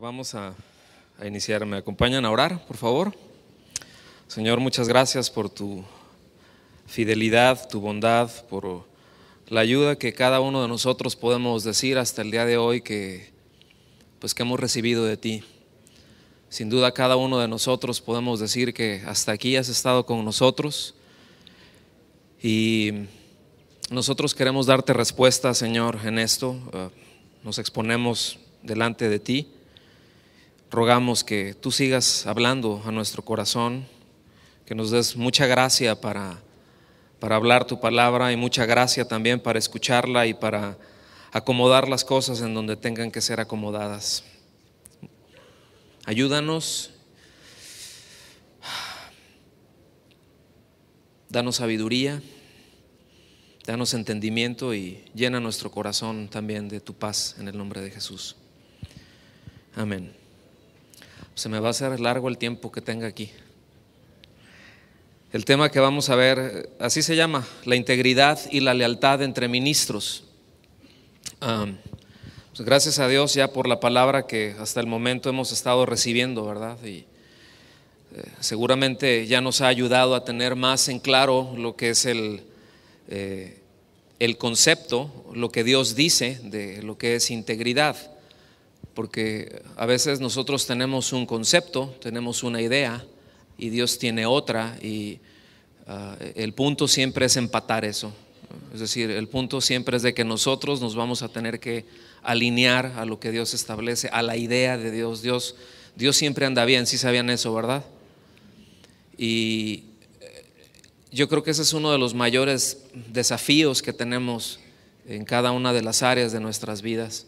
Vamos a iniciar. ¿Me acompañan a orar, por favor? Señor, muchas gracias por tu fidelidad, tu bondad, por la ayuda que cada uno de nosotros podemos decir hasta el día de hoy que hemos recibido de ti. Sin duda cada uno de nosotros podemos decir que hasta aquí has estado con nosotros y nosotros queremos darte respuesta, Señor, en esto. Nos exponemos delante de ti. Rogamos que tú sigas hablando a nuestro corazón, que nos des mucha gracia para hablar tu palabra y mucha gracia también para escucharla y para acomodar las cosas en donde tengan que ser acomodadas. Ayúdanos, danos sabiduría, danos entendimiento y llena nuestro corazón también de tu paz en el nombre de Jesús. Amén. Se me va a hacer largo el tiempo que tenga aquí. El tema que vamos a ver, así se llama, la integridad y la lealtad entre ministros. Pues gracias a Dios ya por la palabra que hasta el momento hemos estado recibiendo, ¿verdad? Y seguramente ya nos ha ayudado a tener más en claro lo que es el concepto, lo que Dios dice de lo que es integridad. Porque a veces nosotros tenemos un concepto, tenemos una idea y Dios tiene otra y el punto siempre es empatar eso. Es decir, el punto siempre es de que nosotros nos vamos a tener que alinear a lo que Dios establece, a la idea de Dios. Dios siempre anda bien, ¿sí sabían eso, verdad? Y yo creo que ese es uno de los mayores desafíos que tenemos en cada una de las áreas de nuestras vidas,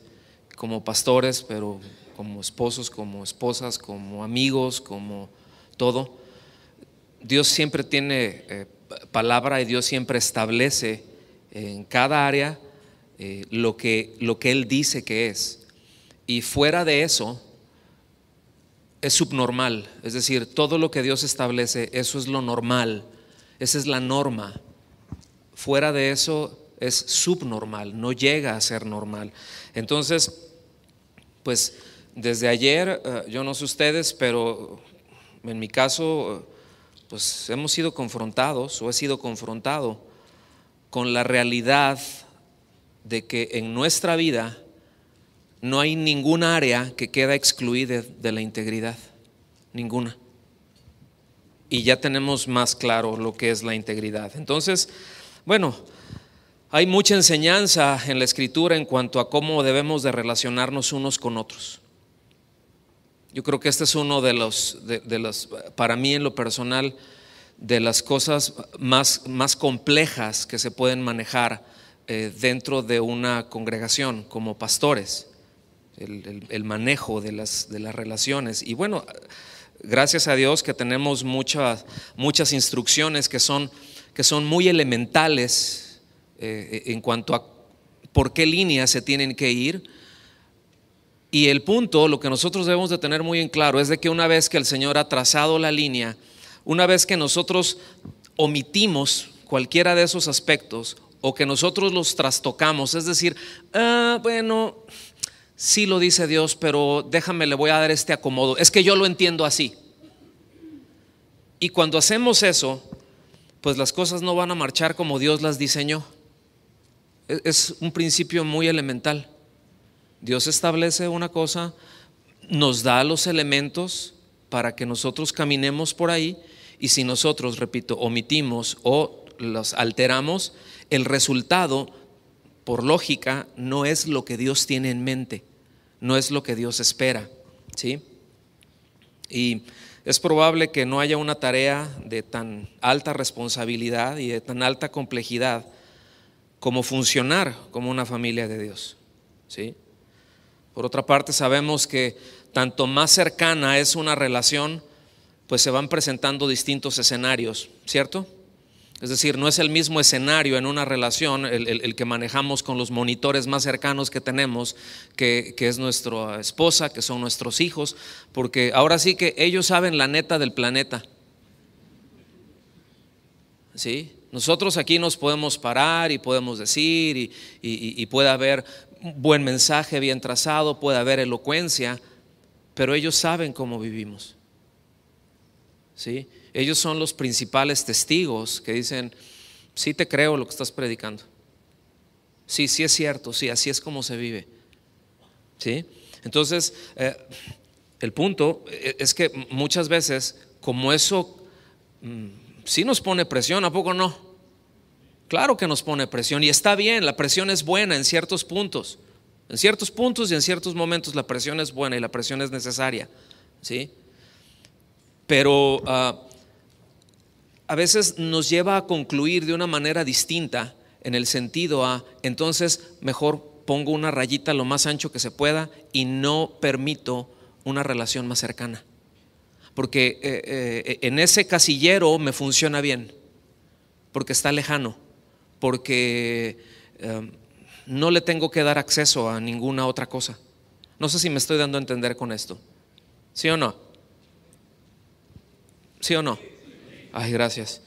como pastores, pero como esposos, como esposas, como amigos, como todo. Dios siempre tiene palabra y Dios siempre establece en cada área lo que Él dice que es. Y fuera de eso es subnormal, es decir, todo lo que Dios establece, eso es lo normal, esa es la norma. Fuera de eso es subnormal, no llega a ser normal. Entonces, pues desde ayer, yo no sé ustedes, pero en mi caso, pues hemos sido confrontados o he sido confrontado con la realidad de que en nuestra vida no hay ninguna área que queda excluida de la integridad, ninguna. Y ya tenemos más claro lo que es la integridad. Entonces, bueno, hay mucha enseñanza en la Escritura en cuanto a cómo debemos de relacionarnos unos con otros. Yo creo que este es uno de los, para mí en lo personal, de las cosas más complejas que se pueden manejar dentro de una congregación como pastores, el manejo de las relaciones. Y bueno, gracias a Dios que tenemos muchas instrucciones que son muy elementales en cuanto a por qué líneas se tienen que ir. Y el punto, lo que nosotros debemos de tener muy en claro es de que una vez que el Señor ha trazado la línea, una vez que nosotros omitimos cualquiera de esos aspectos o que nosotros los trastocamos, es decir, bueno, sí lo dice Dios, pero déjame, le voy a dar este acomodo, es que yo lo entiendo así. Y cuando hacemos eso, pues las cosas no van a marchar como Dios las diseñó. Es un principio muy elemental. Dios establece una cosa, nos da los elementos para que nosotros caminemos por ahí, y si nosotros, repito, omitimos o los alteramos, el resultado, por lógica, no es lo que Dios tiene en mente, no es lo que Dios espera, ¿sí? Y es probable que no haya una tarea de tan alta responsabilidad y de tan alta complejidad como funcionar como una familia de Dios, ¿sí? Por otra parte, sabemos que tanto más cercana es una relación, pues se van presentando distintos escenarios, ¿cierto? Es decir, no es el mismo escenario en una relación el que manejamos con los monitores más cercanos que tenemos, que es nuestra esposa, que son nuestros hijos, porque ahora sí que ellos saben la neta del planeta, ¿sí? Nosotros aquí nos podemos parar y podemos decir y puede haber buen mensaje bien trazado, puede haber elocuencia, pero ellos saben cómo vivimos, ¿sí? Ellos son los principales testigos que dicen: sí te creo lo que estás predicando, sí, sí es cierto, sí, así es como se vive, ¿sí? Entonces, el punto es que muchas veces, como eso sí nos pone presión, ¿a poco no? Claro que nos pone presión, y está bien, la presión es buena en ciertos puntos. En ciertos puntos y en ciertos momentos la presión es buena y la presión es necesaria, ¿sí? Pero a veces nos lleva a concluir de una manera distinta, en el sentido entonces mejor pongo una rayita lo más ancho que se pueda y no permito una relación más cercana, porque en ese casillero me funciona bien, porque está lejano, porque no le tengo que dar acceso a ninguna otra cosa. No sé si me estoy dando a entender con esto. ¿Sí o no? ¿Sí o no? Ay, gracias.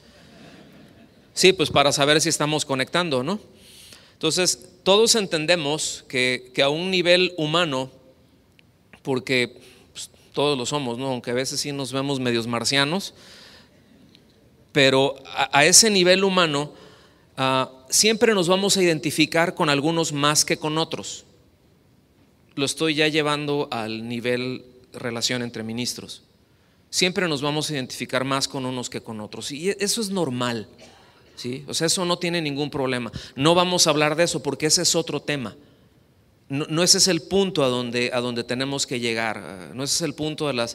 Sí, pues para saber si estamos conectando, ¿no? Entonces, todos entendemos que a un nivel humano, porque pues, todos lo somos, ¿no? Aunque a veces sí nos vemos medios marcianos, pero a ese nivel humano siempre nos vamos a identificar con algunos más que con otros. Lo estoy ya llevando al nivel relación entre ministros. Siempre nos vamos a identificar más con unos que con otros, y eso es normal, ¿sí? O sea, eso no tiene ningún problema. No vamos a hablar de eso porque ese es otro tema. No ese es el punto a donde tenemos que llegar. No ese es el punto de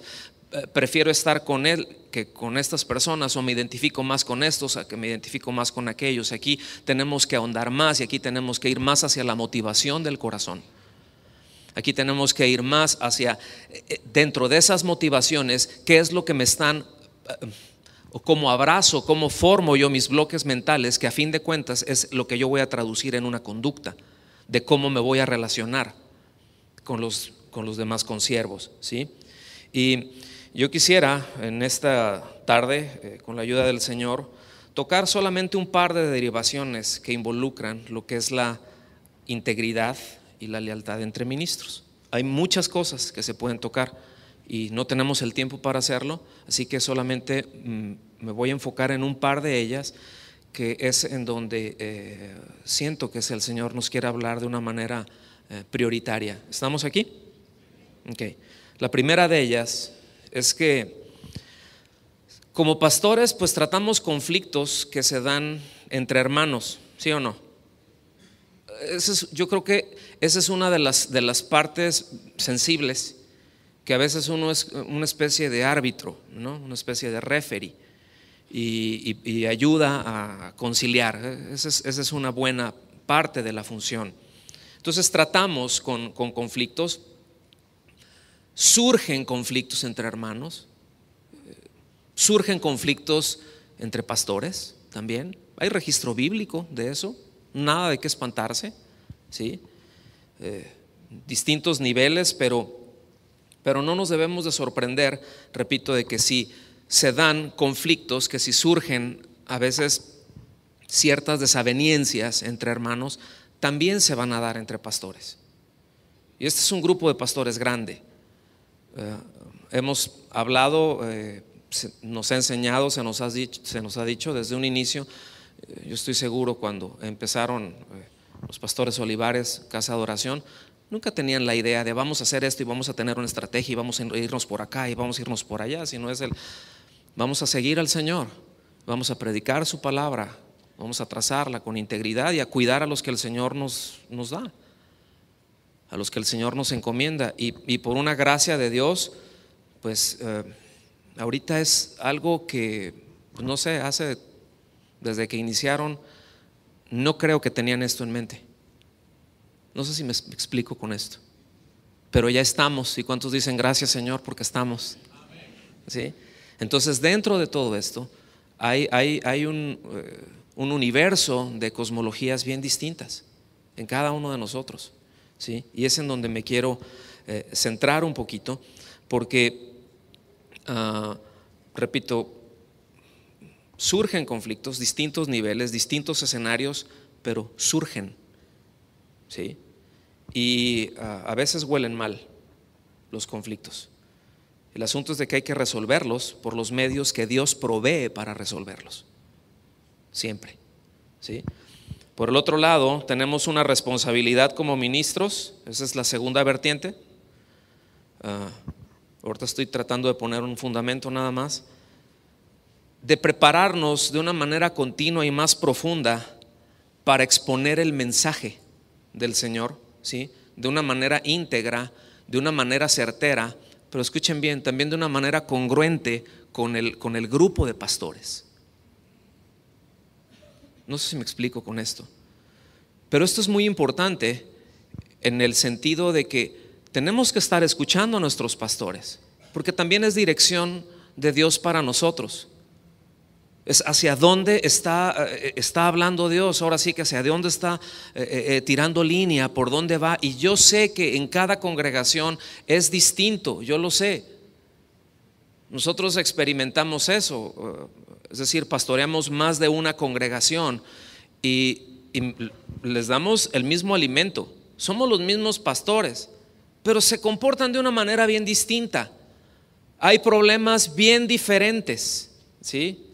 prefiero estar con él que con estas personas, o me identifico más con estos a que me identifico más con aquellos. Aquí tenemos que ahondar más, y aquí tenemos que ir más hacia la motivación del corazón. Aquí tenemos que ir más hacia, dentro de esas motivaciones, qué es lo que me están, o cómo abrazo, cómo formo yo mis bloques mentales, que a fin de cuentas es lo que yo voy a traducir en una conducta de cómo me voy a relacionar con los demás consiervos, ¿sí? Y yo quisiera en esta tarde, con la ayuda del Señor, tocar solamente un par de derivaciones que involucran lo que es la integridad y la lealtad entre ministros. Hay muchas cosas que se pueden tocar y no tenemos el tiempo para hacerlo, así que solamente me voy a enfocar en un par de ellas, que es en donde siento que el Señor nos quiere hablar de una manera prioritaria. ¿Estamos aquí? Okay. La primera de ellas es que como pastores pues tratamos conflictos que se dan entre hermanos, ¿sí o no? Yo creo que esa es una de las partes sensibles, que a veces uno es una especie de árbitro, ¿no? Una especie de referee, y ayuda a conciliar. Esa es una buena parte de la función. Entonces tratamos con conflictos. Surgen conflictos entre hermanos, surgen conflictos entre pastores también. Hay registro bíblico de eso, nada de qué espantarse, ¿sí? Distintos niveles, pero no nos debemos de sorprender, repito, de que si se dan conflictos, que si surgen a veces ciertas desavenencias entre hermanos, también se van a dar entre pastores. Y este es un grupo de pastores grande. Hemos hablado, nos ha enseñado, se nos ha dicho desde un inicio. Yo estoy seguro cuando empezaron los pastores Olivares, Casa de Oración, nunca tenían la idea de vamos a hacer esto y vamos a tener una estrategia y vamos a irnos por acá y vamos a irnos por allá, sino es vamos a seguir al Señor, vamos a predicar su palabra, vamos a trazarla con integridad y a cuidar a los que el Señor nos da, a los que el Señor nos encomienda, y por una gracia de Dios, pues ahorita es algo que, no sé, desde que iniciaron, no creo que tenían esto en mente. No sé si me explico con esto, pero ya estamos. ¿Y cuántos dicen gracias, Señor, porque estamos? ¿Sí? Entonces dentro de todo esto hay un universo de cosmologías bien distintas en cada uno de nosotros, ¿sí? Y es en donde me quiero centrar un poquito, porque repito, surgen conflictos, distintos niveles, distintos escenarios, pero surgen, ¿sí? Y a veces huelen mal los conflictos. El asunto es de que hay que resolverlos por los medios que Dios provee para resolverlos. Siempre, ¿sí? Por el otro lado, tenemos una responsabilidad como ministros. Esa es la segunda vertiente. Ahorita estoy tratando de poner un fundamento nada más, de prepararnos de una manera continua y más profunda para exponer el mensaje del Señor, ¿sí? De una manera íntegra, de una manera certera, pero escuchen bien, también de una manera congruente con el grupo de pastores. No sé si me explico con esto, pero esto es muy importante en el sentido de que tenemos que estar escuchando a nuestros pastores, porque también es dirección de Dios para nosotros. Es hacia dónde está hablando Dios, ahora sí que hacia dónde está tirando línea, por dónde va. Y yo sé que en cada congregación es distinto, yo lo sé. Nosotros experimentamos eso, es decir, pastoreamos más de una congregación y les damos el mismo alimento, somos los mismos pastores, pero se comportan de una manera bien distinta. Hay problemas bien diferentes, ¿sí?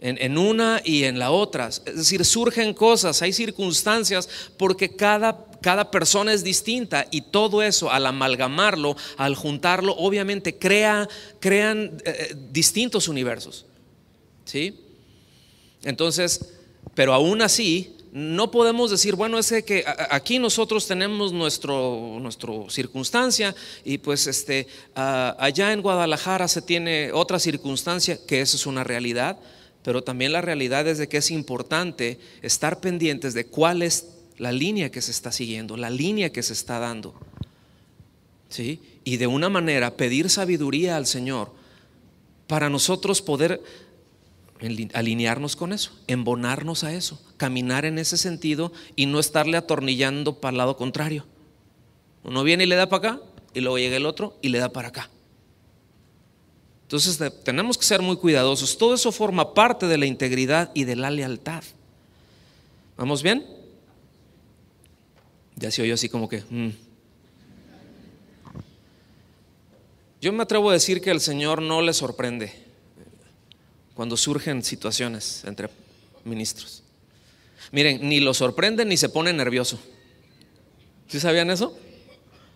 En una y en la otra. Es decir, surgen cosas, hay circunstancias, porque cada persona es distinta, y todo eso al amalgamarlo, al juntarlo, obviamente crean distintos universos, ¿sí? Entonces, pero aún así no podemos decir, bueno, es que aquí nosotros tenemos nuestro circunstancia y pues allá en Guadalajara se tiene otra circunstancia, que eso es una realidad. Pero también la realidad es de que es importante estar pendientes de cuál es la línea que se está siguiendo, la línea que se está dando, ¿sí? Y de una manera pedir sabiduría al Señor para nosotros poder alinearnos con eso, embonarnos a eso, caminar en ese sentido y no estarle atornillando para el lado contrario. Uno viene y le da para acá, y luego llega el otro y le da para acá. Entonces tenemos que ser muy cuidadosos. Todo eso forma parte de la integridad y de la lealtad. ¿Vamos bien? Ya se oyó así como que Yo me atrevo a decir que el Señor no le sorprende cuando surgen situaciones entre ministros. Miren, ni lo sorprende ni se pone nervioso. ¿Sí sabían eso?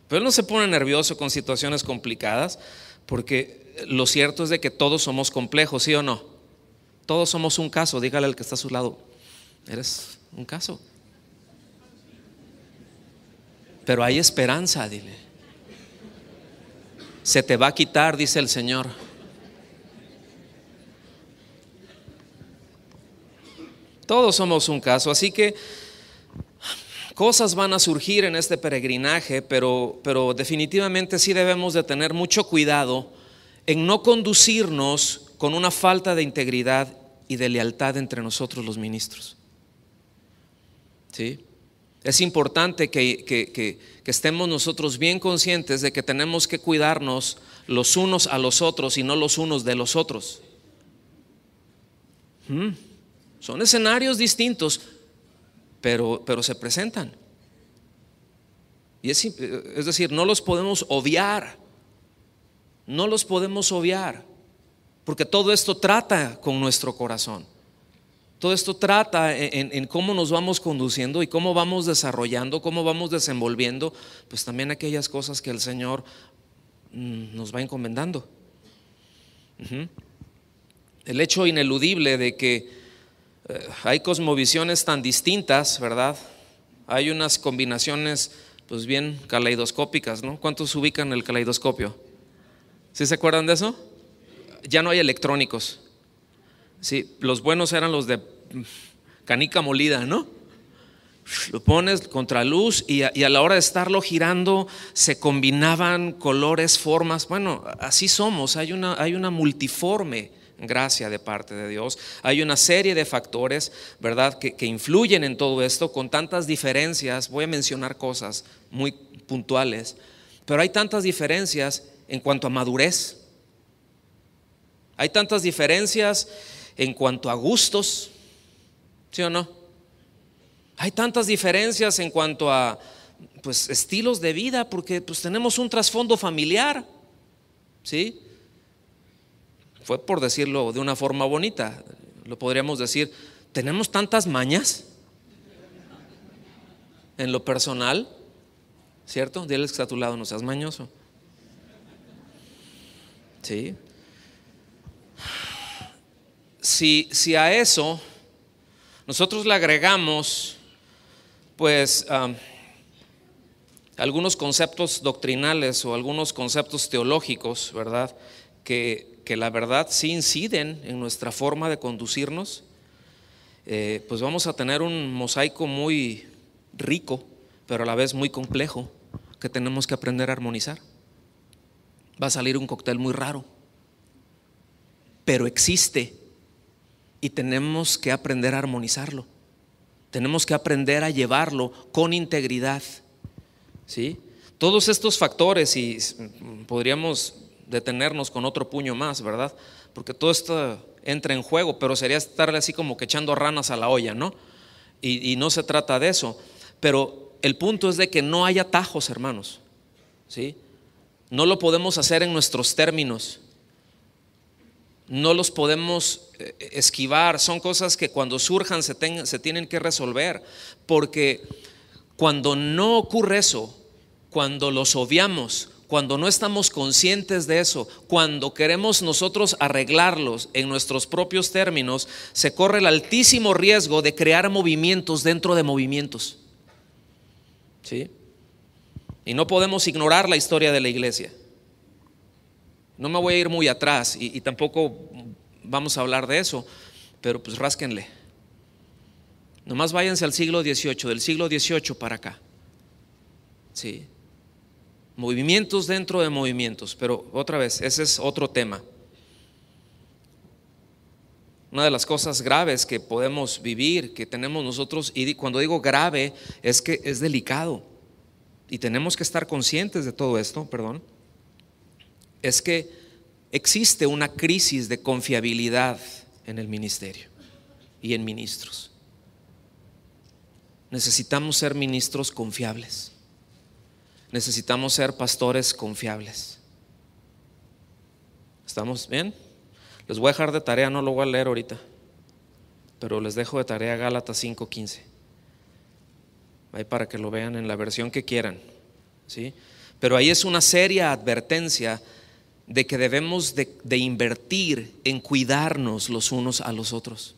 Pero Él no se pone nervioso con situaciones complicadas, porque lo cierto es de que todos somos complejos, ¿sí o no? Todos somos un caso. Dígale al que está a su lado, eres un caso. Pero hay esperanza, dile. Se te va a quitar, dice el Señor. Todos somos un caso, así que cosas van a surgir en este peregrinaje, pero definitivamente sí debemos de tener mucho cuidado en no conducirnos con una falta de integridad y de lealtad entre nosotros los ministros, ¿sí? Es importante que estemos nosotros bien conscientes de que tenemos que cuidarnos los unos a los otros y no los unos de los otros. Son escenarios distintos, pero se presentan. Y es decir, no los podemos obviar. No los podemos obviar, porque todo esto trata con nuestro corazón. Todo esto trata en cómo nos vamos conduciendo y cómo vamos desarrollando, cómo vamos desenvolviendo, pues también aquellas cosas que el Señor nos va encomendando. El hecho ineludible de que hay cosmovisiones tan distintas, ¿verdad? Hay unas combinaciones pues bien caleidoscópicas, ¿no? ¿Cuántos ubican el caleidoscopio? ¿Sí se acuerdan de eso? Ya no hay electrónicos. Sí, los buenos eran los de canica molida, ¿no? Lo pones contra luz y a la hora de estarlo girando se combinaban colores, formas. Bueno, así somos. Hay una multiforme gracia de parte de Dios. Hay una serie de factores, ¿verdad?, que influyen en todo esto con tantas diferencias. Voy a mencionar cosas muy puntuales, pero hay tantas diferencias en cuanto a madurez, hay tantas diferencias en cuanto a gustos, ¿sí o no? Hay tantas diferencias en cuanto a pues estilos de vida, porque pues tenemos un trasfondo familiar, ¿sí? Fue por decirlo de una forma bonita. Lo podríamos decir, tenemos tantas mañas en lo personal, ¿cierto? Dile que está a tu lado, no seas mañoso. ¿Sí? Si a eso nosotros le agregamos pues algunos conceptos doctrinales o algunos conceptos teológicos, ¿verdad? Que la verdad sí inciden en nuestra forma de conducirnos, pues vamos a tener un mosaico muy rico, pero a la vez muy complejo, que tenemos que aprender a armonizar. Va a salir un cóctel muy raro, pero existe y tenemos que aprender a armonizarlo. Tenemos que aprender a llevarlo con integridad, ¿sí? Todos estos factores, y podríamos detenernos con otro puño más, ¿verdad? Porque todo esto entra en juego, pero sería estarle así como que echando ranas a la olla, ¿no? Y no se trata de eso. Pero el punto es de que no hay atajos, hermanos, ¿sí? No lo podemos hacer en nuestros términos. No los podemos esquivar. Son cosas que cuando surjan se tienen que resolver, porque cuando no ocurre eso, cuando los obviamos, cuando no estamos conscientes de eso, cuando queremos nosotros arreglarlos en nuestros propios términos, se corre el altísimo riesgo de crear movimientos dentro de movimientos, ¿sí? Y no podemos ignorar la historia de la iglesia. No me voy a ir muy atrás y tampoco vamos a hablar de eso, pero pues rásquenle. Nomás váyanse al siglo XVIII, del siglo XVIII para acá. Sí. Movimientos dentro de movimientos, pero otra vez, ese es otro tema. Una de las cosas graves que podemos vivir, que tenemos nosotros, y cuando digo grave, es que es delicado, y tenemos que estar conscientes de todo esto, es que existe una crisis de confiabilidad en el ministerio y en ministros. Necesitamos ser ministros confiables. Necesitamos ser pastores confiables. ¿Estamos bien? Les voy a dejar de tarea, no lo voy a leer ahorita, pero les dejo de tarea Gálatas 5:15. Ahí para que lo vean en la versión que quieran, ¿sí? Pero ahí es una seria advertencia de que debemos de invertir en cuidarnos los unos a los otros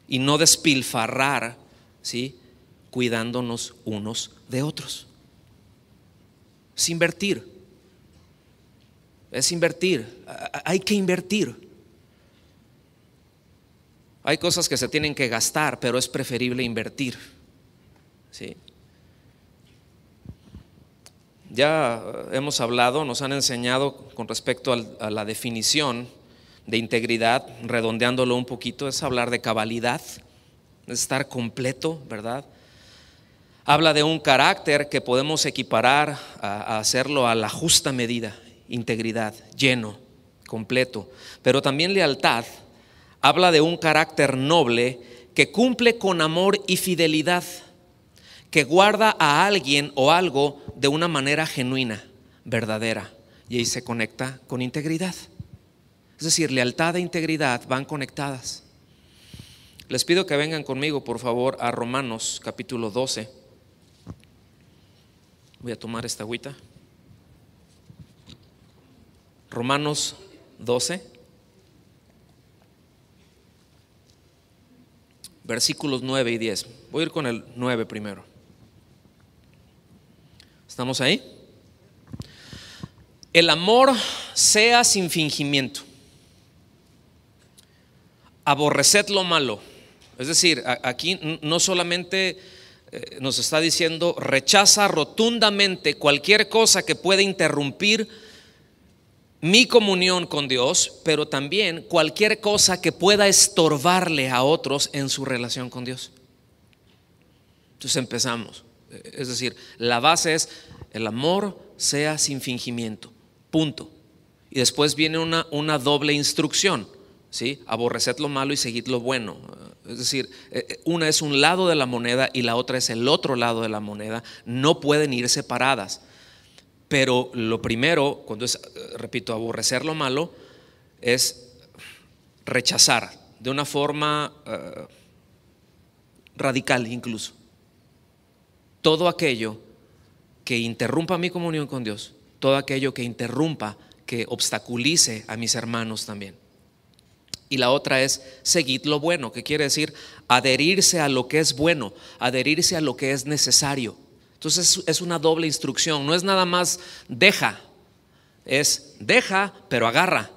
y no despilfarrar, ¿sí?, cuidándonos unos de otros. Es invertir, hay que invertir. Hay cosas que se tienen que gastar, pero es preferible invertir, ¿sí? Ya hemos hablado, nos han enseñado con respecto a la definición de integridad, redondeándolo un poquito, es hablar de cabalidad, es estar completo, ¿verdad? Habla de un carácter que podemos equiparar a hacerlo a la justa medida, integridad, lleno, completo. Pero también lealtad habla de un carácter noble que cumple con amor y fidelidad, que guarda a alguien o algo de una manera genuina, verdadera, y ahí se conecta con integridad. Es decir, lealtad e integridad van conectadas. Les pido que vengan conmigo, por favor, a Romanos capítulo 12. Voy a tomar esta agüita. Romanos 12, versículos 9 y 10. Voy a ir con el 9 primero. ¿Estamos ahí? El amor sea sin fingimiento. Aborreced lo malo. Es decir, aquí no solamente nos está diciendo rechaza rotundamente cualquier cosa que pueda interrumpir mi comunión con Dios, pero también cualquier cosa que pueda estorbarle a otros en su relación con Dios. Entonces empezamos. Es decir, la base es el amor sea sin fingimiento, punto. Y después viene una doble instrucción, ¿sí? Aborreced lo malo y seguid lo bueno. Es decir, una es un lado de la moneda y la otra es el otro lado de la moneda. No pueden ir separadas. Pero lo primero, cuando es, repito, aborrecer lo malo, es rechazar de una forma radical incluso todo aquello que interrumpa mi comunión con Dios, todo aquello que interrumpa, que obstaculice a mis hermanos también. Y la otra es seguid lo bueno, que quiere decir adherirse a lo que es bueno, adherirse a lo que es necesario. Entonces es una doble instrucción, no es nada más deja, es deja pero agarra,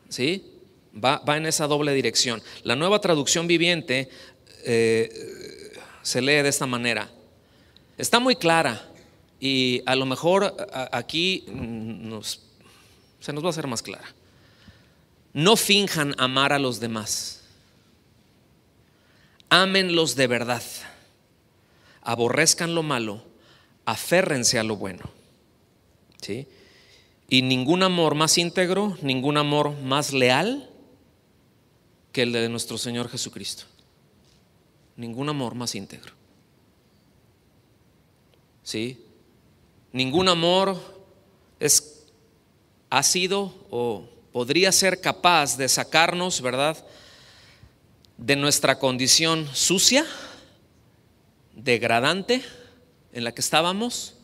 ¿sí? Va en esa doble dirección. La Nueva Traducción Viviente se lee de esta manera. Está muy clara y a lo mejor aquí se nos va a hacer más clara. No finjan amar a los demás. Ámenlos de verdad. Aborrezcan lo malo. Aférrense a lo bueno. ¿Sí? Y ningún amor más íntegro, ningún amor más leal que el de nuestro Señor Jesucristo. Ningún amor más íntegro. ¿Sí? Ningún amor ha sido o podría ser capaz de sacarnos, ¿verdad?, de nuestra condición sucia, degradante en la que estábamos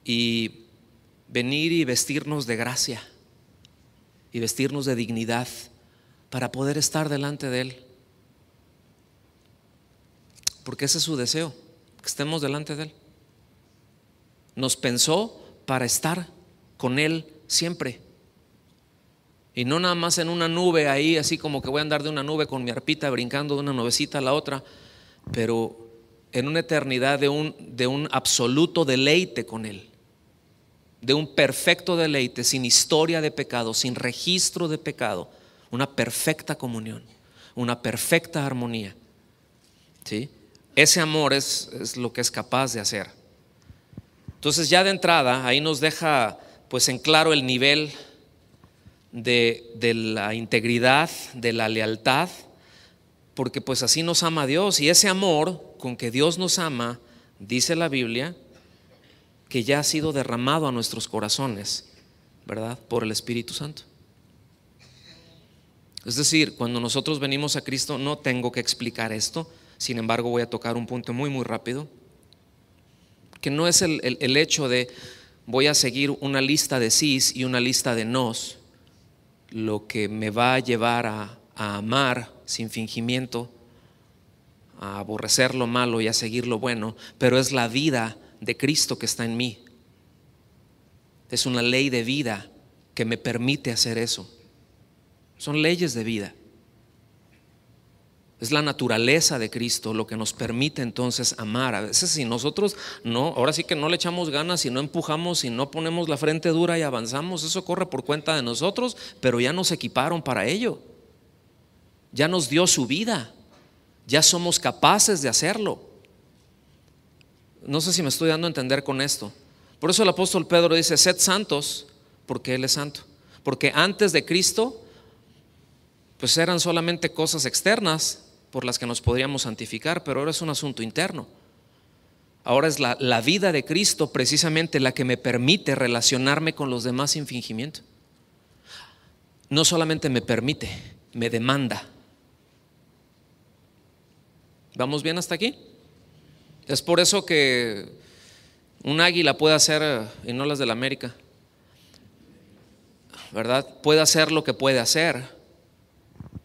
y venir y vestirnos de gracia y vestirnos de dignidad para poder estar delante de Él. Porque ese es su deseo, que estemos delante de Él. Nos pensó para estar con Él siempre. Y no nada más en una nube ahí, así como que voy a andar de una nube con mi arpita brincando de una nubecita a la otra, pero en una eternidad de un absoluto deleite con Él, de un perfecto deleite, sin historia de pecado, sin registro de pecado, una perfecta comunión, una perfecta armonía. ¿Sí? Ese amor es lo que es capaz de hacer. Entonces ya de entrada ahí nos deja pues en claro el nivel de la integridad, de la lealtad, porque pues así nos ama Dios. Y ese amor con que Dios nos ama, dice la Biblia, que ya ha sido derramado a nuestros corazones, ¿verdad?, por el Espíritu Santo. Es decir, cuando nosotros venimos a Cristo, no tengo que explicar esto, sin embargo voy a tocar un punto muy muy rápido, que no es el hecho de voy a seguir una lista de sís y una lista de nos lo que me va a llevar a amar sin fingimiento, a aborrecer lo malo y a seguir lo bueno, pero es la vida de Cristo que está en mí. Es una ley de vida que me permite hacer eso. Son leyes de vida. Es la naturaleza de Cristo lo que nos permite entonces amar. A veces si nosotros ahora sí que no le echamos ganas, si no empujamos, si no ponemos la frente dura y avanzamos, eso corre por cuenta de nosotros, pero ya nos equiparon para ello. Ya nos dio su vida. Ya somos capaces de hacerlo. No sé si me estoy dando a entender con esto. Por eso el apóstol Pedro dice: sed santos porque Él es santo. Porque antes de Cristo pues eran solamente cosas externas por las que nos podríamos santificar, pero ahora es un asunto interno. Ahora es la vida de Cristo precisamente la que me permite relacionarme con los demás sin fingimiento. No solamente me permite, me demanda. ¿Vamos bien hasta aquí? Es por eso que un águila puede hacer, y no las de la América, ¿verdad?, puede hacer lo que puede hacer.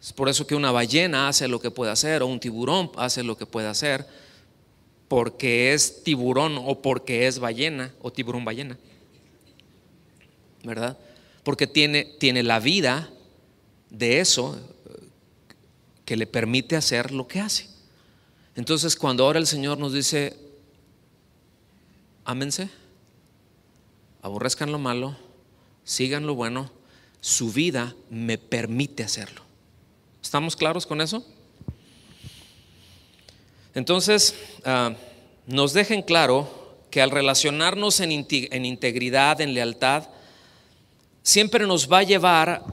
Es por eso que una ballena hace lo que puede hacer, o un tiburón hace lo que puede hacer, porque es tiburón o porque es ballena o tiburón ballena, ¿verdad? Porque tiene la vida de eso que le permite hacer lo que hace. Entonces cuando ahora el Señor nos dice: ámense, aborrezcan lo malo, sigan lo bueno, su vida me permite hacerlo. ¿Estamos claros con eso? Entonces nos dejen claro que al relacionarnos en integridad, en lealtad, siempre nos va a llevar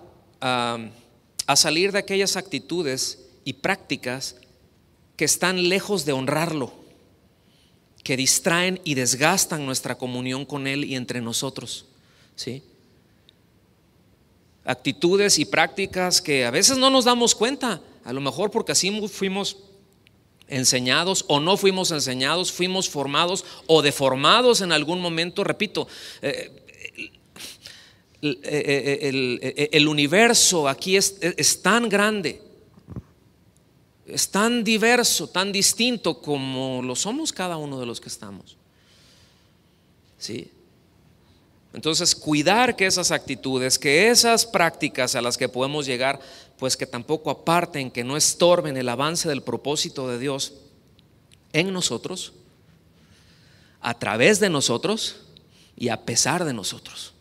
a salir de aquellas actitudes y prácticas que están lejos de honrarlo, que distraen y desgastan nuestra comunión con Él y entre nosotros, ¿sí? actitudes y prácticas que a veces no nos damos cuenta, a lo mejor porque así fuimos enseñados o no fuimos enseñados, fuimos formados o deformados en algún momento. Repito, el universo aquí es tan grande, es tan diverso, tan distinto como lo somos cada uno de los que estamos. ¿Sí? Entonces, cuidar que esas actitudes, que esas prácticas a las que podemos llegar, pues que tampoco aparten, que no estorben el avance del propósito de Dios en nosotros, a través de nosotros y a pesar de nosotros.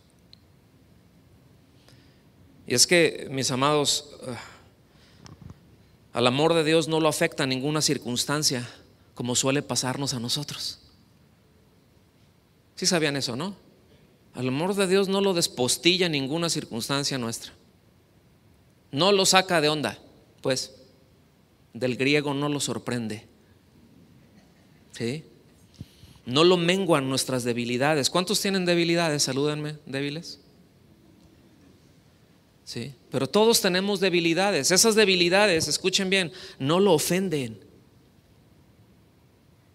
Y es que, mis amados, al amor de Dios no lo afecta ninguna circunstancia, como suele pasarnos a nosotros. ¿Sí sabían eso, no? Al amor de Dios no lo despostilla ninguna circunstancia nuestra. No lo saca de onda, pues del griego no lo sorprende. ¿Sí? No lo menguan nuestras debilidades. ¿Cuántos tienen debilidades? Salúdenme, débiles. Sí, pero todos tenemos debilidades. Esas debilidades, escuchen bien, no lo ofenden.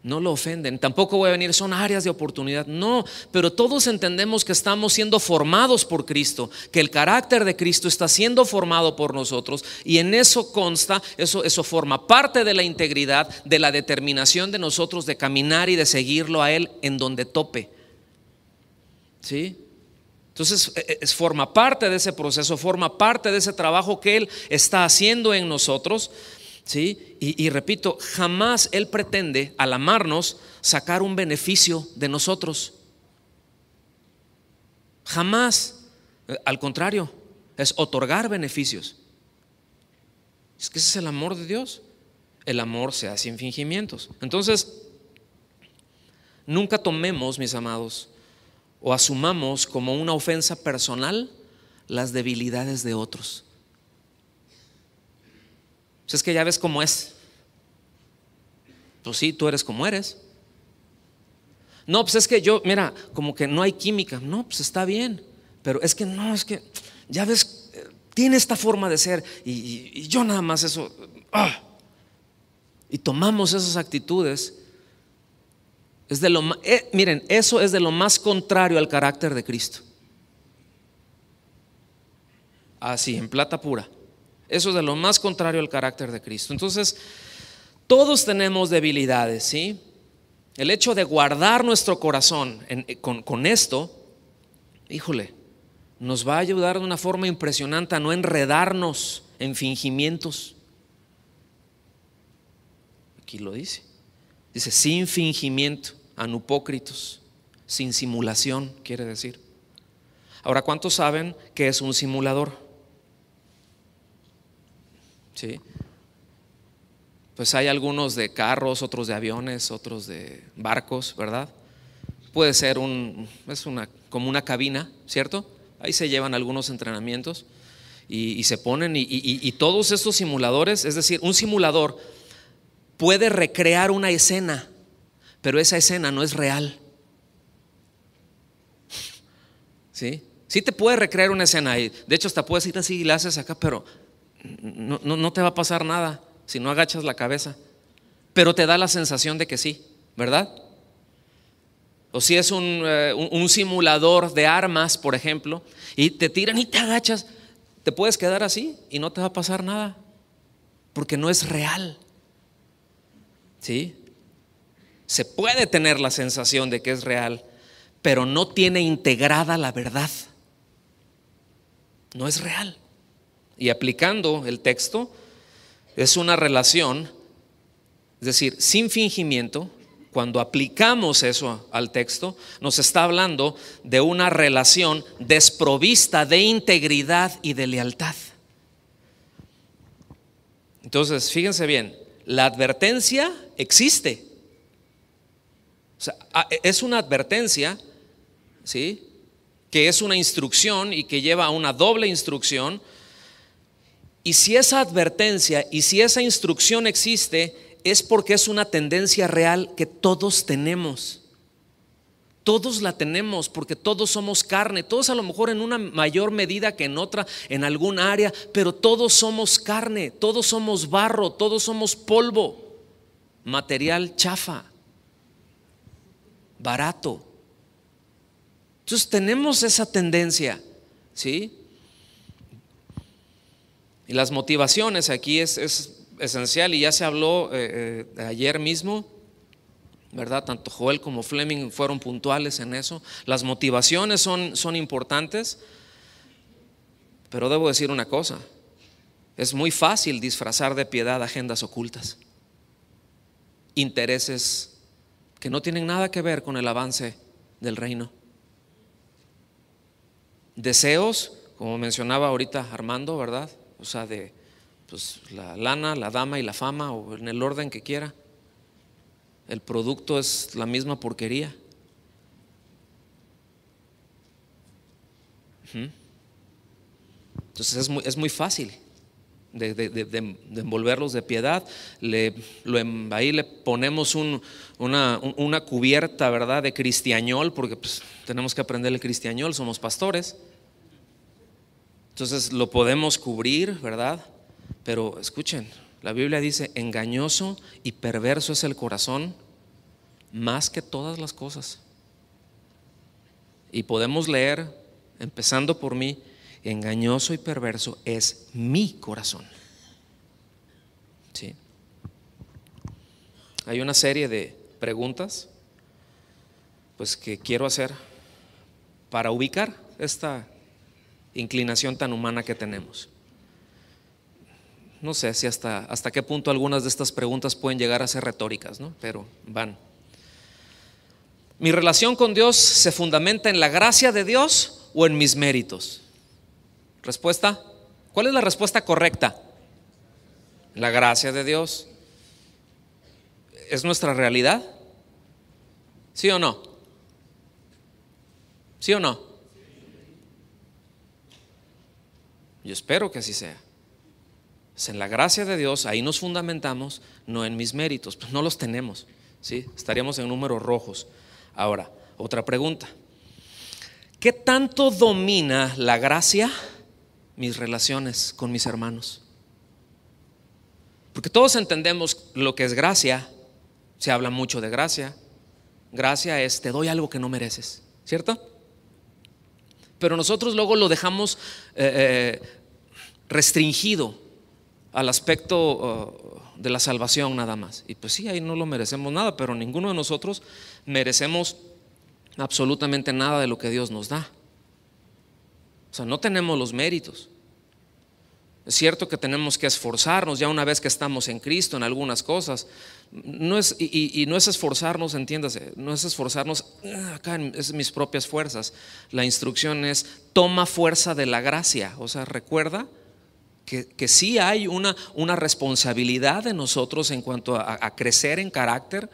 No lo ofenden. Tampoco voy a venir, son áreas de oportunidad. No, pero todos entendemos que estamos siendo formados por Cristo, que el carácter de Cristo está siendo formado por nosotros, y en eso consta, eso forma parte de la integridad, de la determinación de nosotros de caminar y de seguirlo a Él en donde tope. ¿Sí? Entonces forma parte de ese proceso, forma parte de ese trabajo que Él está haciendo en nosotros. ¿Sí? Y repito, jamás Él pretende, al amarnos, sacar un beneficio de nosotros. Jamás. Al contrario, es otorgar beneficios. Es que ese es el amor de Dios. El amor se hace sin fingimientos. Entonces, nunca tomemos, mis amados, o asumamos como una ofensa personal las debilidades de otros. Pues es que ya ves cómo es. Pues sí, tú eres como eres. No, pues es que yo, mira, como que no hay química. No, pues está bien, pero es que no, es que ya ves, tiene esta forma de ser y yo nada más eso. Y tomamos esas actitudes. Miren, eso es de lo más contrario al carácter de Cristo. Así, en plata pura. Eso es de lo más contrario al carácter de Cristo. Entonces, todos tenemos debilidades, ¿sí? El hecho de guardar nuestro corazón con esto, híjole, nos va a ayudar de una forma impresionante a no enredarnos en fingimientos. Aquí lo dice. Dice, sin fingimiento, anupócritos, sin simulación, quiere decir. Ahora, ¿cuántos saben que es un simulador? Sí. Pues hay algunos de carros, otros de aviones, otros de barcos, ¿verdad? Puede ser como una cabina, ¿cierto? Ahí se llevan algunos entrenamientos y se ponen y todos estos simuladores, es decir, un simulador puede recrear una escena, pero esa escena no es real. ¿Sí? Sí te puede recrear una escena y de hecho hasta puedes ir así y la haces acá, pero no te va a pasar nada si no agachas la cabeza, pero te da la sensación de que sí, ¿verdad? O si es un simulador de armas, por ejemplo, y te tiran y te agachas, te puedes quedar así y no te va a pasar nada, porque no es real. ¿Sí? Se puede tener la sensación de que es real, pero no tiene integrada la verdad. No es real. Y aplicando el texto, es una relación, es decir, sin fingimiento. Cuando aplicamos eso al texto, nos está hablando de una relación desprovista de integridad y de lealtad. Entonces, fíjense bien, la advertencia existe. O sea, es una advertencia, ¿sí?, que es una instrucción y que lleva a una doble instrucción. Y si esa advertencia y si esa instrucción existe, es porque es una tendencia real que todos tenemos. Todos la tenemos porque todos somos carne, todos a lo mejor en una mayor medida que en otra, en algún área, pero todos somos carne, todos somos barro, todos somos polvo, material chafa, barato. Entonces tenemos esa tendencia, ¿sí? Y las motivaciones aquí es esencial, y ya se habló ayer mismo, ¿verdad? Tanto Joel como Fleming fueron puntuales en eso. Las motivaciones son importantes, pero debo decir una cosa: es muy fácil disfrazar de piedad agendas ocultas, intereses que no tienen nada que ver con el avance del reino, deseos, como mencionaba ahorita Armando, ¿verdad? O sea, de pues, la lana, la dama y la fama, o en el orden que quiera. El producto es la misma porquería. Entonces es muy fácil de envolverlos de piedad. Ahí le ponemos una cubierta, ¿verdad?, de cristiañol, porque pues, tenemos que aprender el cristiañol, somos pastores. Entonces lo podemos cubrir, ¿verdad? Pero escuchen, la Biblia dice: engañoso y perverso es el corazón más que todas las cosas. Y podemos leer, empezando por mí: engañoso y perverso es mi corazón. ¿Sí? Hay una serie de preguntas pues que quiero hacer para ubicar esta inclinación tan humana que tenemos. No sé si hasta qué punto algunas de estas preguntas pueden llegar a ser retóricas, ¿no? Pero van. ¿Mi relación con Dios se fundamenta en la gracia de Dios o en mis méritos? Respuesta: ¿cuál es la respuesta correcta? La gracia de Dios. ¿Es nuestra realidad? ¿Sí o no? ¿Sí o no? Yo espero que así sea. Es en la gracia de Dios, ahí nos fundamentamos, no en mis méritos, pues no los tenemos, ¿sí? Estaríamos en números rojos. Ahora, otra pregunta: ¿qué tanto domina la gracia mis relaciones con mis hermanos? Porque todos entendemos lo que es gracia. Se habla mucho de gracia. Gracia es: te doy algo que no mereces, ¿cierto? Pero nosotros luego lo dejamos restringido al aspecto de la salvación nada más. Y pues sí, ahí no lo merecemos nada, pero ninguno de nosotros merecemos absolutamente nada de lo que Dios nos da. O sea, no tenemos los méritos. Es cierto que tenemos que esforzarnos ya una vez que estamos en Cristo en algunas cosas. No es esforzarnos, entiéndase, no es esforzarnos acá en mis propias fuerzas. La instrucción es: toma fuerza de la gracia. O sea, recuerda que sí hay una responsabilidad de nosotros en cuanto a crecer en carácter.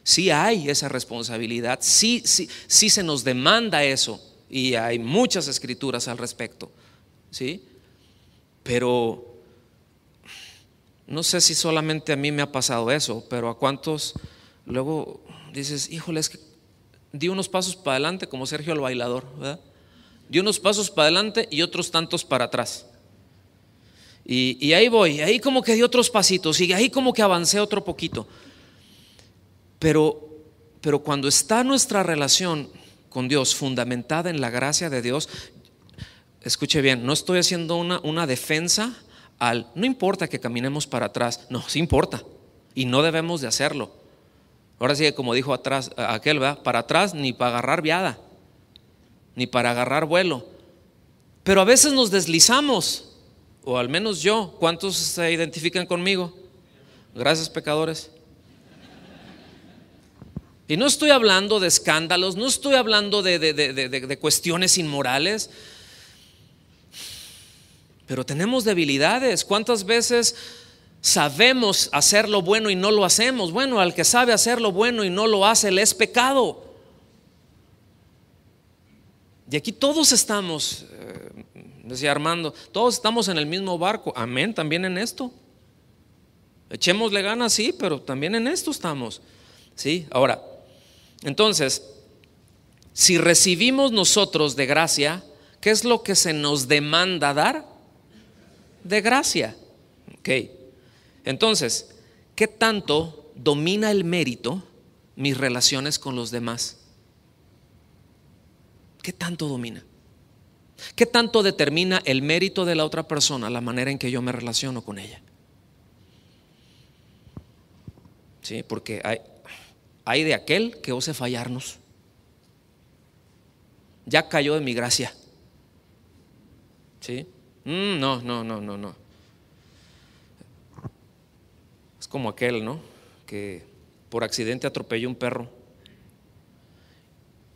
Sí hay esa responsabilidad, sí se nos demanda eso, y hay muchas escrituras al respecto, ¿sí? Pero no sé si solamente a mí me ha pasado eso, pero a cuántos luego dices: híjole, es que di unos pasos para adelante, como Sergio el bailador, ¿verdad? Di unos pasos para adelante y otros tantos para atrás. Y ahí voy, ahí como que di otros pasitos, y ahí como que avancé otro poquito. Pero cuando está nuestra relación con Dios fundamentada en la gracia de Dios, escuche bien, no estoy haciendo una defensa no importa que caminemos para atrás. No, sí importa, y no debemos de hacerlo. Ahora sí, como dijo atrás aquel, ¿verdad? Para atrás ni para agarrar viada, ni para agarrar vuelo. Pero a veces nos deslizamos, o al menos yo. ¿Cuántos se identifican conmigo? Gracias, pecadores. Y no estoy hablando de escándalos, no estoy hablando de cuestiones inmorales, pero tenemos debilidades. ¿Cuántas veces sabemos hacer lo bueno y no lo hacemos? Bueno, al que sabe hacer lo bueno y no lo hace, le es pecado. Y aquí todos estamos, decía Armando, todos estamos en el mismo barco. Amén, también en esto. Echémosle ganas, sí, pero también en esto estamos, ¿sí? Ahora, entonces, Si recibimos nosotros de gracia, ¿qué es lo que se nos demanda dar? De gracia. Ok. Entonces, ¿qué tanto domina el mérito mis relaciones con los demás? ¿Qué tanto domina? ¿Qué tanto determina el mérito de la otra persona la manera en que yo me relaciono con ella? Sí, porque hay de aquel que ose fallarnos. Ya cayó de mi gracia. ¿Sí? No. Es como aquel, ¿no? Que por accidente atropelló un perro.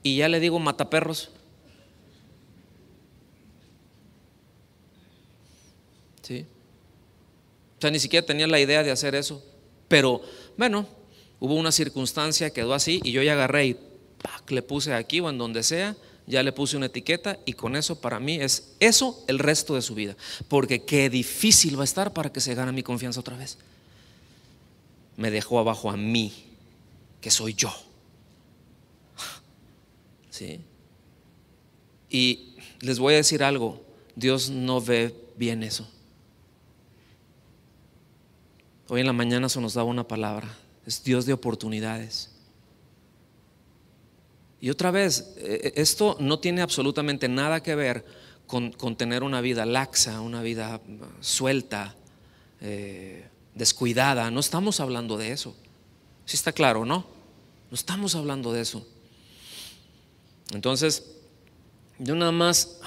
Y ya le digo mataperros. ¿Sí? O sea, ni siquiera tenía la idea de hacer eso. Pero bueno, hubo una circunstancia, quedó así, y yo ya agarré y ¡pac!, le puse aquí o en donde sea. Ya le puse una etiqueta y con eso para mí es eso el resto de su vida. Porque qué difícil va a estar para que se gane mi confianza otra vez. Me dejó abajo a mí, que soy yo. ¿Sí? Y les voy a decir algo, Dios no ve bien eso. Hoy en la mañana se nos daba una palabra, es Dios de oportunidades. Y otra vez, esto no tiene absolutamente nada que ver con tener una vida laxa, una vida suelta, descuidada. No estamos hablando de eso. ¿Sí está claro, no? No estamos hablando de eso. Entonces, yo nada más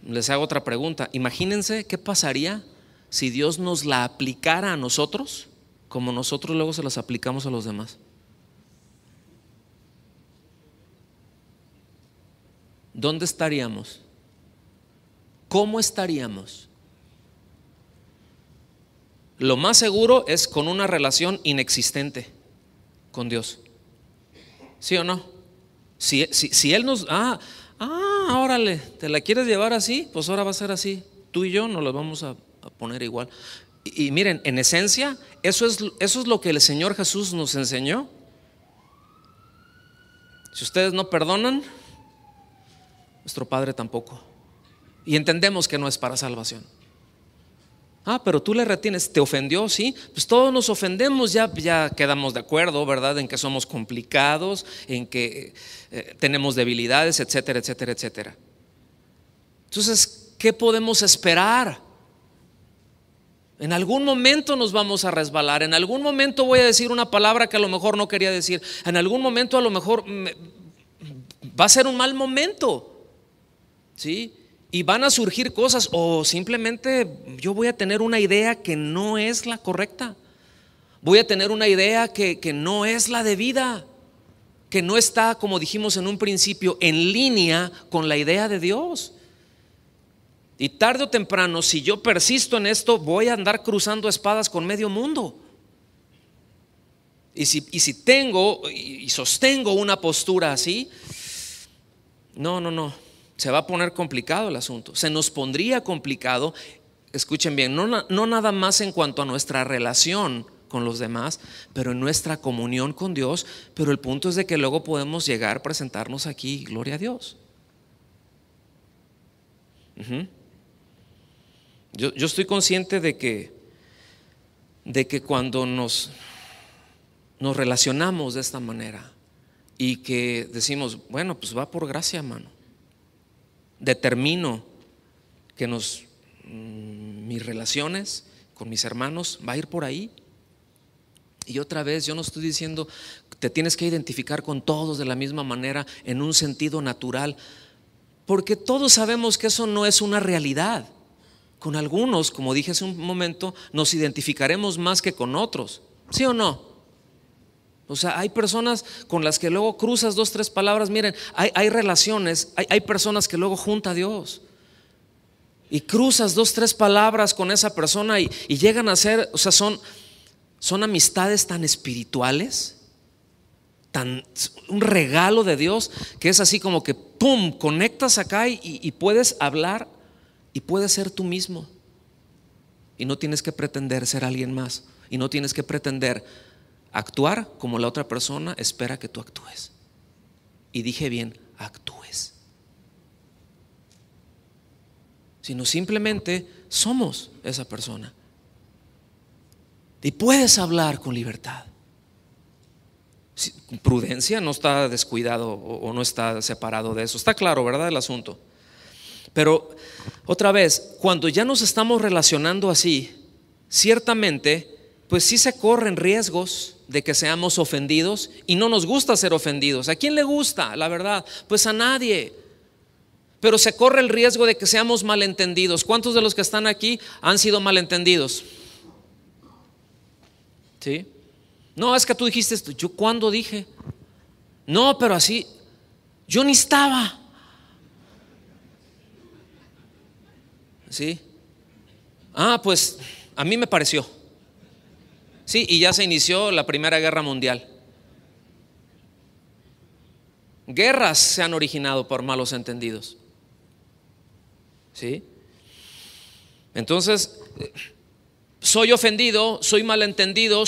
les hago otra pregunta. Imagínense qué pasaría si Dios nos la aplicara a nosotros como nosotros luego se las aplicamos a los demás. ¿Dónde estaríamos? ¿Cómo estaríamos? Lo más seguro es con una relación inexistente con Dios. ¿Sí o no? Si Él nos... órale, ¿te la quieres llevar así? Pues ahora va a ser así. Tú y yo nos la vamos a poner igual. Y miren, en esencia, eso es lo que el Señor Jesús nos enseñó. Si ustedes no perdonan, nuestro Padre tampoco. Y entendemos que no es para salvación. Pero tú le retienes, ¿te ofendió? Sí, pues todos nos ofendemos, ya quedamos de acuerdo, ¿verdad? En que somos complicados, en que tenemos debilidades, etcétera, etcétera, etcétera. Entonces, ¿qué podemos esperar? En algún momento nos vamos a resbalar, en algún momento voy a decir una palabra que a lo mejor no quería decir, en algún momento a lo mejor va a ser un mal momento. ¿Sí? Y van a surgir cosas, o simplemente yo voy a tener una idea que no es la correcta. Voy a tener una idea que no es la debida, que no está, como dijimos en un principio, en línea con la idea de Dios. Y tarde o temprano, si yo persisto en esto, voy a andar cruzando espadas con medio mundo. Y si tengo y sostengo una postura así, no, se va a poner complicado el asunto. Se nos pondría complicado, escuchen bien, no nada más en cuanto a nuestra relación con los demás, pero en nuestra comunión con Dios. Pero el punto es de que luego podemos llegar a presentarnos aquí, gloria a Dios. Yo estoy consciente de que cuando nos relacionamos de esta manera y que decimos, bueno, pues va por gracia, hermano, determino que mis relaciones con mis hermanos va a ir por ahí. Y otra vez, yo no estoy diciendo te tienes que identificar con todos de la misma manera en un sentido natural, porque todos sabemos que eso no es una realidad. Con algunos, como dije hace un momento, nos identificaremos más que con otros. ¿Sí o no? O sea, hay personas con las que luego cruzas 2, 3 palabras. Miren, hay relaciones, hay personas que luego junta a Dios y cruzas 2, 3 palabras con esa persona y llegan a ser, o sea, son amistades tan espirituales, un regalo de Dios, que es así como que pum, conectas acá y puedes hablar y puedes ser tú mismo. Y no tienes que pretender ser alguien más, y no tienes que pretender actuar como la otra persona espera que tú actúes. Y dije bien, actúes, sino simplemente somos esa persona. Y puedes hablar con libertad. Prudencia, no está descuidado o no está separado de eso. Está claro, ¿verdad? El asunto. Pero otra vez, cuando ya nos estamos relacionando así, ciertamente, pues sí se corren riesgos de que seamos ofendidos, y no nos gusta ser ofendidos. ¿A quién le gusta, la verdad? Pues a nadie. Pero se corre el riesgo de que seamos malentendidos. ¿Cuántos de los que están aquí han sido malentendidos? ¿Sí? No, es que tú dijiste esto. ¿Yo cuándo dije? No, pero así, yo ni estaba. ¿Sí? Ah, pues a mí me pareció. Sí, y ya se inició la Primera Guerra Mundial. Guerras se han originado por malos entendidos. ¿Sí? Entonces, soy ofendido, soy malentendido,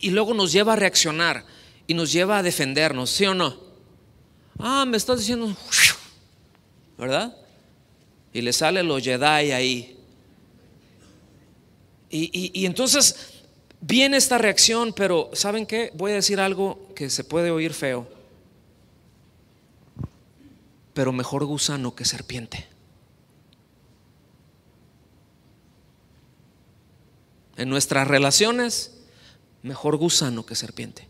y luego nos lleva a reaccionar y nos lleva a defendernos, ¿sí o no? Ah, me estás diciendo, ¿verdad? Y le sale los Jedi ahí. Y entonces viene esta reacción, pero ¿saben qué? Voy a decir algo que se puede oír feo, pero mejor gusano que serpiente. En nuestras relaciones, mejor gusano que serpiente.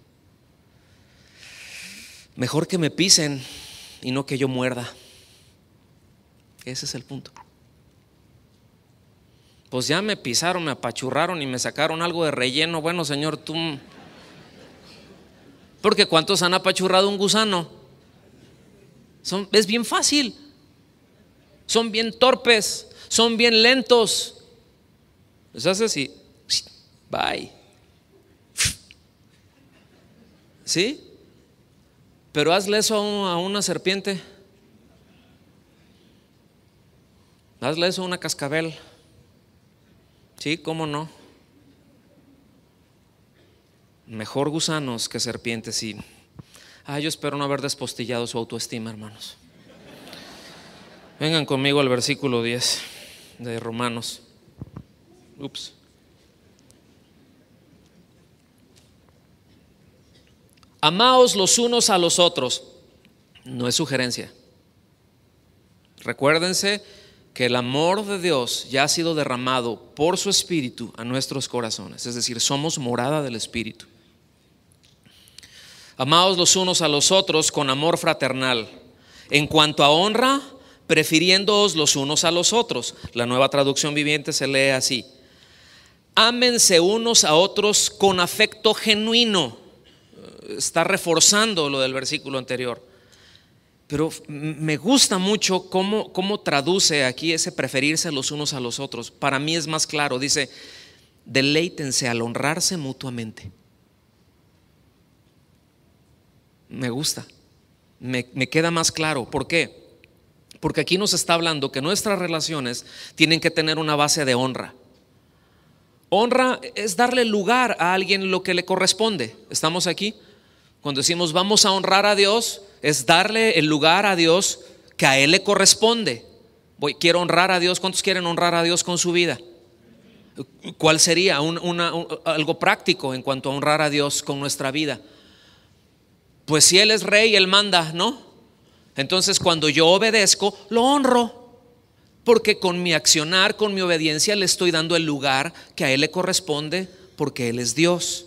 Mejor que me pisen y no que yo muerda. Ese es el punto. Pues ya me pisaron, me apachurraron y me sacaron algo de relleno. Bueno, Señor, tú. Porque ¿cuántos han apachurrado un gusano? Es bien fácil. Son bien torpes, son bien lentos. Les haces y bye. ¿Sí? Pero hazle eso a una serpiente. Hazle eso a una cascabel. Sí, ¿cómo no? Mejor gusanos que serpientes. Y yo espero no haber despostillado su autoestima, hermanos. Vengan conmigo al versículo 10 de Romanos. Amaos los unos a los otros. No es sugerencia. Recuérdense que el amor de Dios ya ha sido derramado por su Espíritu a nuestros corazones. Es decir, somos morada del Espíritu. Amaos los unos a los otros con amor fraternal. En cuanto a honra, prefiriéndoos los unos a los otros. La Nueva Traducción Viviente se lee así: ámense unos a otros con afecto genuino. Está reforzando lo del versículo anterior. Pero me gusta mucho cómo traduce aquí ese preferirse los unos a los otros. Para mí es más claro. Dice: deleítense al honrarse mutuamente. Me gusta, me queda más claro. ¿Por qué? Porque aquí nos está hablando que nuestras relaciones tienen que tener una base de honra. Honra es darle lugar a alguien lo que le corresponde. ¿Estamos aquí? Cuando decimos vamos a honrar a Dios, es darle el lugar a Dios que a Él le corresponde. Quiero honrar a Dios. ¿Cuántos quieren honrar a Dios con su vida? ¿Cuál sería algo práctico en cuanto a honrar a Dios con nuestra vida? Pues si Él es rey, Él manda, ¿no? Entonces cuando yo obedezco, lo honro, porque con mi accionar, con mi obediencia, le estoy dando el lugar que a Él le corresponde, porque Él es Dios,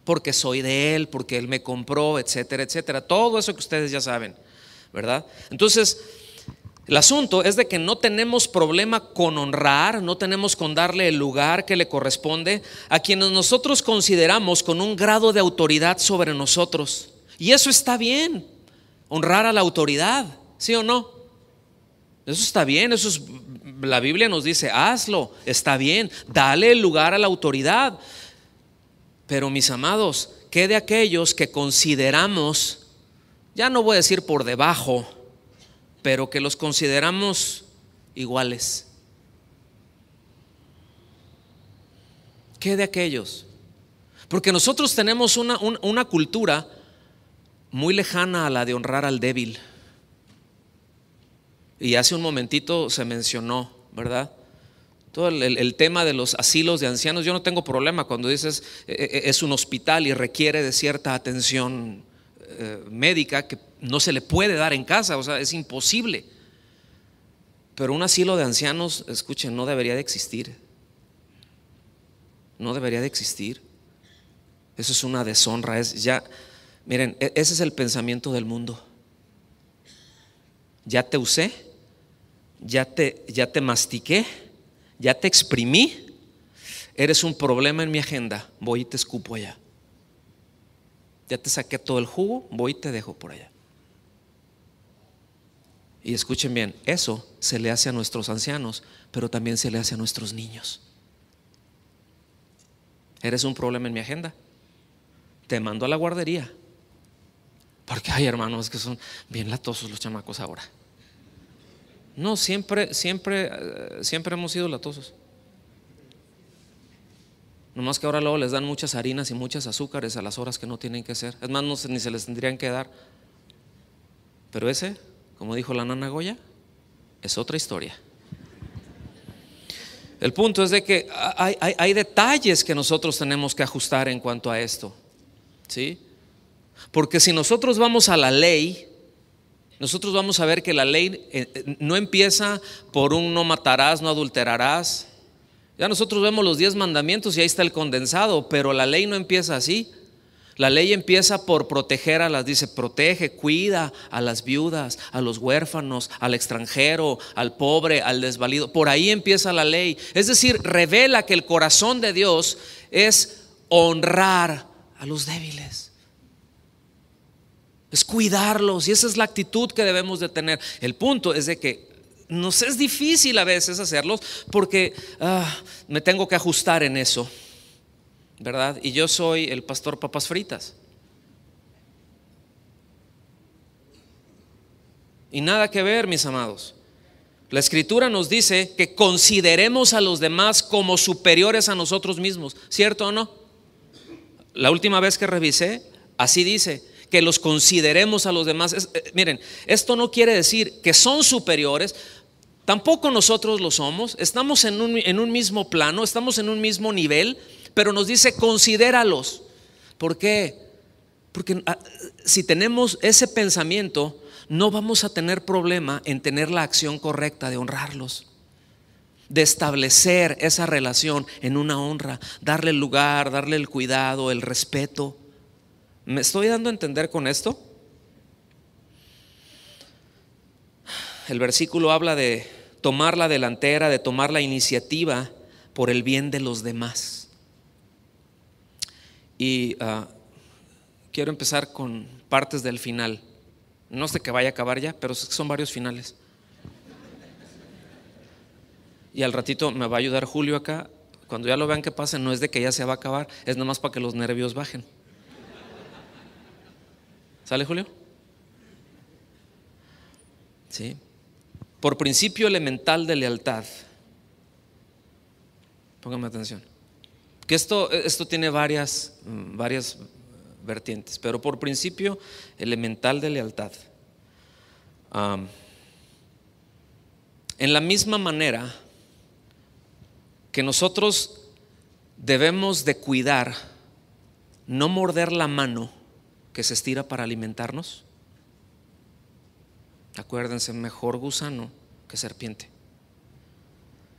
porque soy de Él, porque Él me compró, etcétera, etcétera. Todo eso que ustedes ya saben, ¿verdad? Entonces el asunto es de que no tenemos problema con honrar, no tenemos con darle el lugar que le corresponde a quienes nosotros consideramos con un grado de autoridad sobre nosotros. Y eso está bien, honrar a la autoridad, ¿sí o no? Eso está bien, la Biblia nos dice, hazlo, está bien, dale el lugar a la autoridad. Pero mis amados, ¿qué de aquellos que consideramos, ya no voy a decir por debajo, pero que los consideramos iguales? ¿Qué de aquellos? Porque nosotros tenemos una cultura muy lejana a la de honrar al débil. Y hace un momentito se mencionó, ¿verdad? Todo el tema de los asilos de ancianos. Yo no tengo problema cuando dices es un hospital y requiere de cierta atención médica que no se le puede dar en casa, o sea, es imposible. Pero un asilo de ancianos, escuchen, no debería de existir. No debería de existir. Eso es una deshonra. Miren, ese es el pensamiento del mundo. Ya te usé, ya te mastiqué, ya te exprimí, eres un problema en mi agenda, voy y te escupo allá. Ya te saqué todo el jugo, voy y te dejo por allá. Y escuchen bien, eso se le hace a nuestros ancianos, pero también se le hace a nuestros niños. Eres un problema en mi agenda, te mando a la guardería. Porque ay, hermanos, es que son bien latosos los chamacos ahora. No, siempre hemos sido latosos. Nomás que ahora luego les dan muchas harinas y muchas azúcares a las horas que no tienen que ser. Es más, ni se les tendrían que dar. Pero ese, como dijo la nana Goya, es otra historia. El punto es de que hay detalles que nosotros tenemos que ajustar en cuanto a esto, ¿sí? Porque si nosotros vamos a la ley, nosotros vamos a ver que la ley no empieza por un no matarás, no adulterarás. Ya nosotros vemos los 10 mandamientos y ahí está el condensado, pero la ley no empieza así. La ley empieza por proteger dice, protege, cuida a las viudas, a los huérfanos, al extranjero, al pobre, al desvalido. Por ahí empieza la ley. Es decir, revela que el corazón de Dios es honrar a los débiles, es cuidarlos, y esa es la actitud que debemos de tener. El punto es de que nos es difícil a veces hacerlos porque me tengo que ajustar en eso, ¿verdad? Y yo soy el pastor papas fritas. Y nada que ver, mis amados. La escritura nos dice que consideremos a los demás como superiores a nosotros mismos, ¿cierto o no? La última vez que revisé, así dice, que los consideremos a los demás. Miren, esto no quiere decir que son superiores, tampoco nosotros lo somos. Estamos en un mismo plano, estamos en un mismo nivel, pero nos dice considéralos. ¿Por qué? Porque si tenemos ese pensamiento, no vamos a tener problema en tener la acción correcta de honrarlos, de establecer esa relación en una honra, darle el lugar, darle el cuidado, el respeto. ¿Me estoy dando a entender con esto? El versículo habla de tomar la delantera, de tomar la iniciativa por el bien de los demás. Y quiero empezar con partes del final. No sé que vaya a acabar ya, pero son varios finales. Y al ratito me va a ayudar Julio acá. Cuando ya lo vean que pase, no es de que ya se va a acabar, es nomás para que los nervios bajen. ¿Sale, Julio? Sí. Por principio elemental de lealtad. Póngame atención. Que esto tiene varias vertientes, pero por principio elemental de lealtad. En la misma manera que nosotros debemos de cuidar, no morder la mano que se estira para alimentarnos. Acuérdense, mejor gusano que serpiente.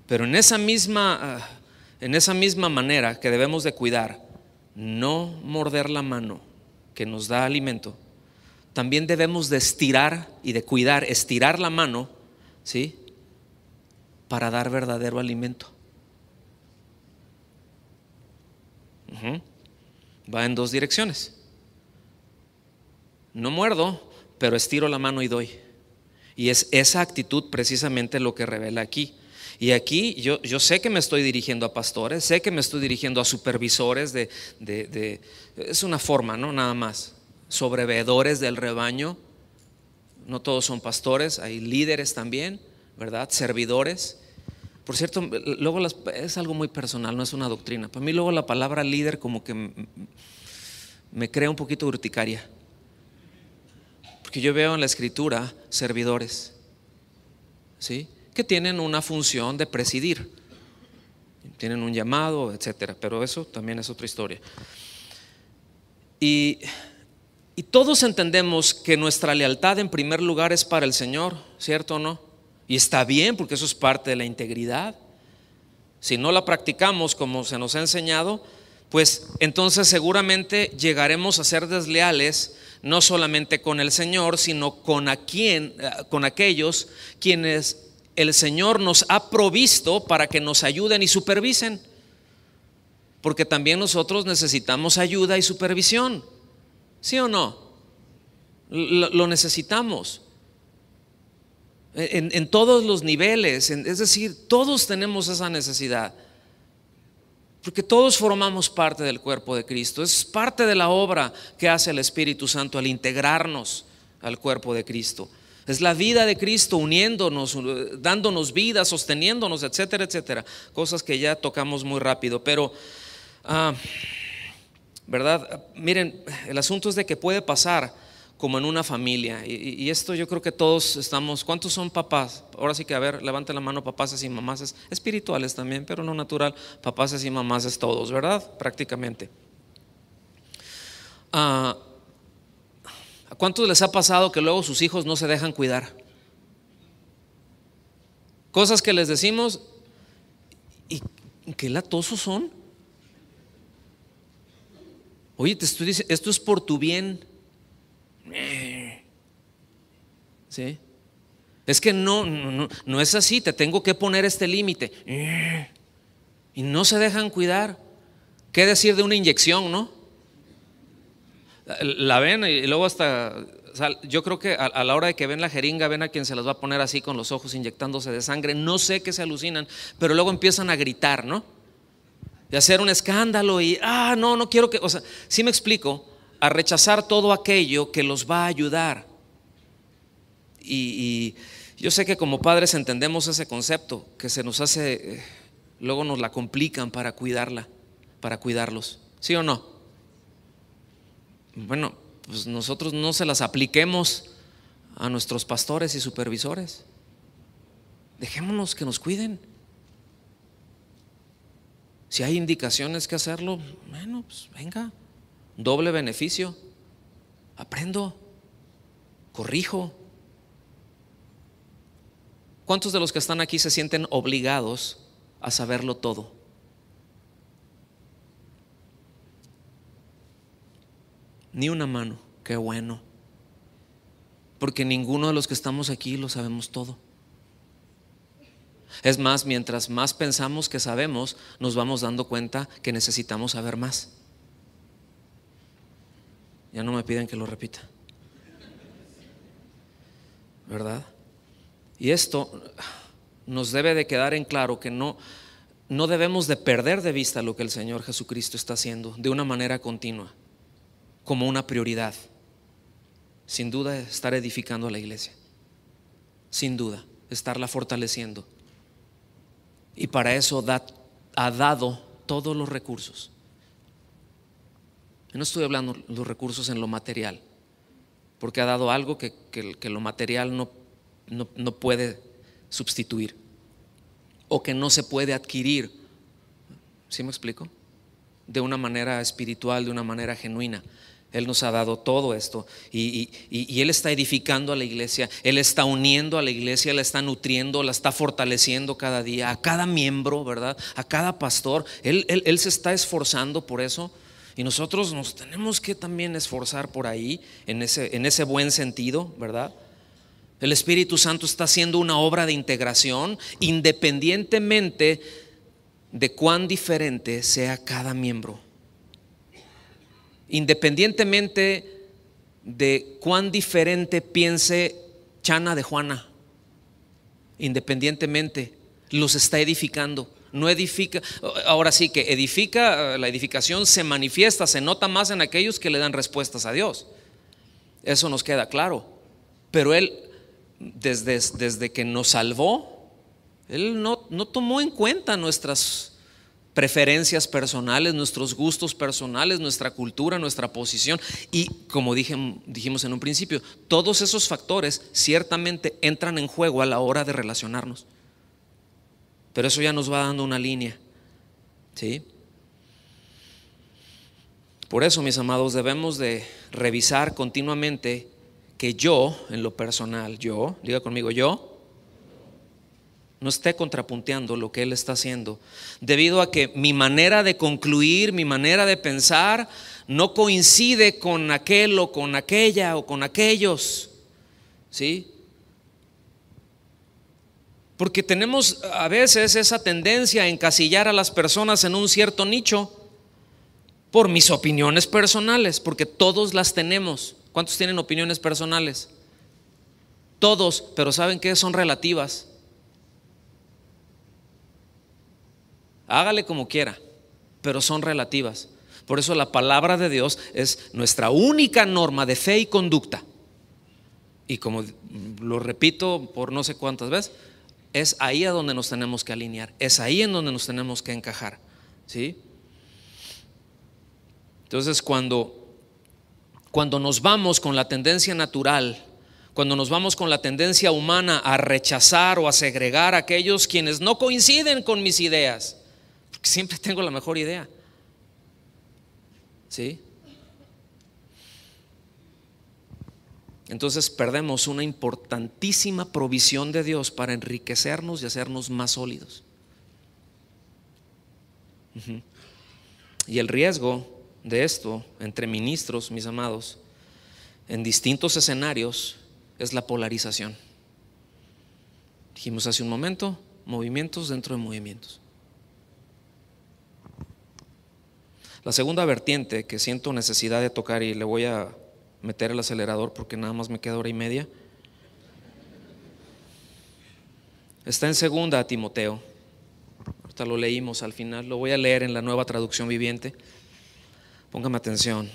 Pero en esa misma manera que debemos de cuidar, no morder la mano que nos da alimento, también debemos de estirar y de cuidar, estirar la mano, ¿sí?, para dar verdadero alimento. Va en dos direcciones. No muerdo, pero estiro la mano y doy. Y es esa actitud precisamente lo que revela aquí. Y aquí yo sé que me estoy dirigiendo a pastores, sé que me estoy dirigiendo a supervisores es una forma, ¿no? Nada más. Sobreveedores del rebaño. No todos son pastores, hay líderes también, ¿verdad? Servidores. Por cierto, luego es algo muy personal, no es una doctrina. Para mí luego la palabra líder como que me crea un poquito de urticaria. Porque yo veo en la Escritura servidores, ¿sí?, que tienen una función de presidir, tienen un llamado, etcétera, pero eso también es otra historia. Y todos entendemos que nuestra lealtad en primer lugar es para el Señor, ¿cierto o no? Y está bien, porque eso es parte de la integridad. Si no la practicamos como se nos ha enseñado, pues entonces seguramente llegaremos a ser desleales, no solamente con el Señor, sino con aquellos quienes el Señor nos ha provisto para que nos ayuden y supervisen, porque también nosotros necesitamos ayuda y supervisión, ¿sí o no? Lo necesitamos en todos los niveles, es decir, todos tenemos esa necesidad, porque todos formamos parte del cuerpo de Cristo. Es parte de la obra que hace el Espíritu Santo al integrarnos al cuerpo de Cristo. Es la vida de Cristo uniéndonos, dándonos vida, sosteniéndonos, etcétera, etcétera. Cosas que ya tocamos muy rápido, pero ¿verdad? Miren, el asunto es de que puede pasar como en una familia, y esto yo creo que todos estamos. ¿Cuántos son papás? Ahora sí que, a ver, levanten la mano, papaces y mamaces, espirituales también, pero no natural, papaces y mamaces todos, ¿verdad? Prácticamente. ¿A cuántos les ha pasado que luego sus hijos no se dejan cuidar? Cosas que les decimos y qué latosos son. Oye, te estoy diciendo, esto es por tu bien. ¿Sí? Es que no es así, te tengo que poner este límite. Y no se dejan cuidar. ¿Qué decir de una inyección, no? La ven y luego hasta, o sea, yo creo que a la hora de que ven la jeringa, ven a quien se las va a poner así con los ojos inyectándose de sangre. No sé qué se alucinan, pero luego empiezan a gritar, ¿no? De hacer un escándalo y no quiero que, o sea, sí me explico, a rechazar todo aquello que los va a ayudar. Y yo sé que como padres entendemos ese concepto, que se nos hace, luego nos la complican para cuidarla, para cuidarlos, ¿sí o no? Bueno, pues nosotros no se las apliquemos a nuestros pastores y supervisores. Dejémonos que nos cuiden. Si hay indicaciones que hacerlo, bueno, pues venga, doble beneficio. Aprendo, corrijo. ¿Cuántos de los que están aquí se sienten obligados a saberlo todo? Ni una mano, qué bueno. Porque ninguno de los que estamos aquí lo sabemos todo. Es más, mientras más pensamos que sabemos, nos vamos dando cuenta que necesitamos saber más. Ya no me piden que lo repita, ¿verdad? Y esto nos debe de quedar en claro que no debemos de perder de vista lo que el Señor Jesucristo está haciendo de una manera continua, como una prioridad. Sin duda, estar edificando a la iglesia, sin duda, estarla fortaleciendo. Y para eso ha dado todos los recursos. No estoy hablando de los recursos en lo material, porque ha dado algo que lo material no puede sustituir, o que no se puede adquirir. ¿Sí me explico? De una manera espiritual, de una manera genuina. Él nos ha dado todo esto y Él está edificando a la iglesia. Él está uniendo a la iglesia, la está nutriendo, la está fortaleciendo cada día, a cada miembro, ¿verdad? A cada pastor. Él se está esforzando por eso, y nosotros nos tenemos que también esforzar por ahí, en ese buen sentido, ¿verdad? El Espíritu Santo está haciendo una obra de integración independientemente de cuán diferente sea cada miembro. Independientemente de cuán diferente piense Chana de Juana, independientemente, los está edificando. No edifica, ahora sí que edifica, la edificación se manifiesta, se nota más en aquellos que le dan respuestas a Dios. Eso nos queda claro. Pero Él, desde que nos salvó, Él no tomó en cuenta nuestras preferencias personales, nuestros gustos personales, nuestra cultura, nuestra posición. Y como dijimos en un principio, todos esos factores ciertamente entran en juego a la hora de relacionarnos. Pero eso ya nos va dando una línea, ¿sí? Por eso, mis amados, debemos de revisar continuamente que yo, en lo personal, diga conmigo, yo no esté contrapunteando lo que Él está haciendo, debido a que mi manera de concluir, mi manera de pensar no coincide con aquel o con aquella o con aquellos, ¿sí? Porque tenemos a veces esa tendencia a encasillar a las personas en un cierto nicho por mis opiniones personales, porque todos las tenemos. ¿Cuántos tienen opiniones personales? Todos, pero ¿saben qué? Son relativas. Hágale como quiera, pero son relativas. Por eso la palabra de Dios es nuestra única norma de fe y conducta. Y como lo repito por no sé cuántas veces, es ahí a donde nos tenemos que alinear, es ahí en donde nos tenemos que encajar, ¿sí? Entonces cuando nos vamos con la tendencia natural, cuando nos vamos con la tendencia humana a rechazar o a segregar a aquellos quienes no coinciden con mis ideas, porque siempre tengo la mejor idea, ¿sí? Entonces perdemos una importantísima provisión de Dios para enriquecernos y hacernos más sólidos. Y el riesgo de esto entre ministros, mis amados, en distintos escenarios, es la polarización. Dijimos hace un momento, movimientos dentro de movimientos. La segunda vertiente que siento necesidad de tocar, y le voy a meter el acelerador porque nada más me queda hora y media, está en 2 Timoteo. Ahorita lo leímos al final, lo voy a leer en la Nueva Traducción Viviente. Póngame atención.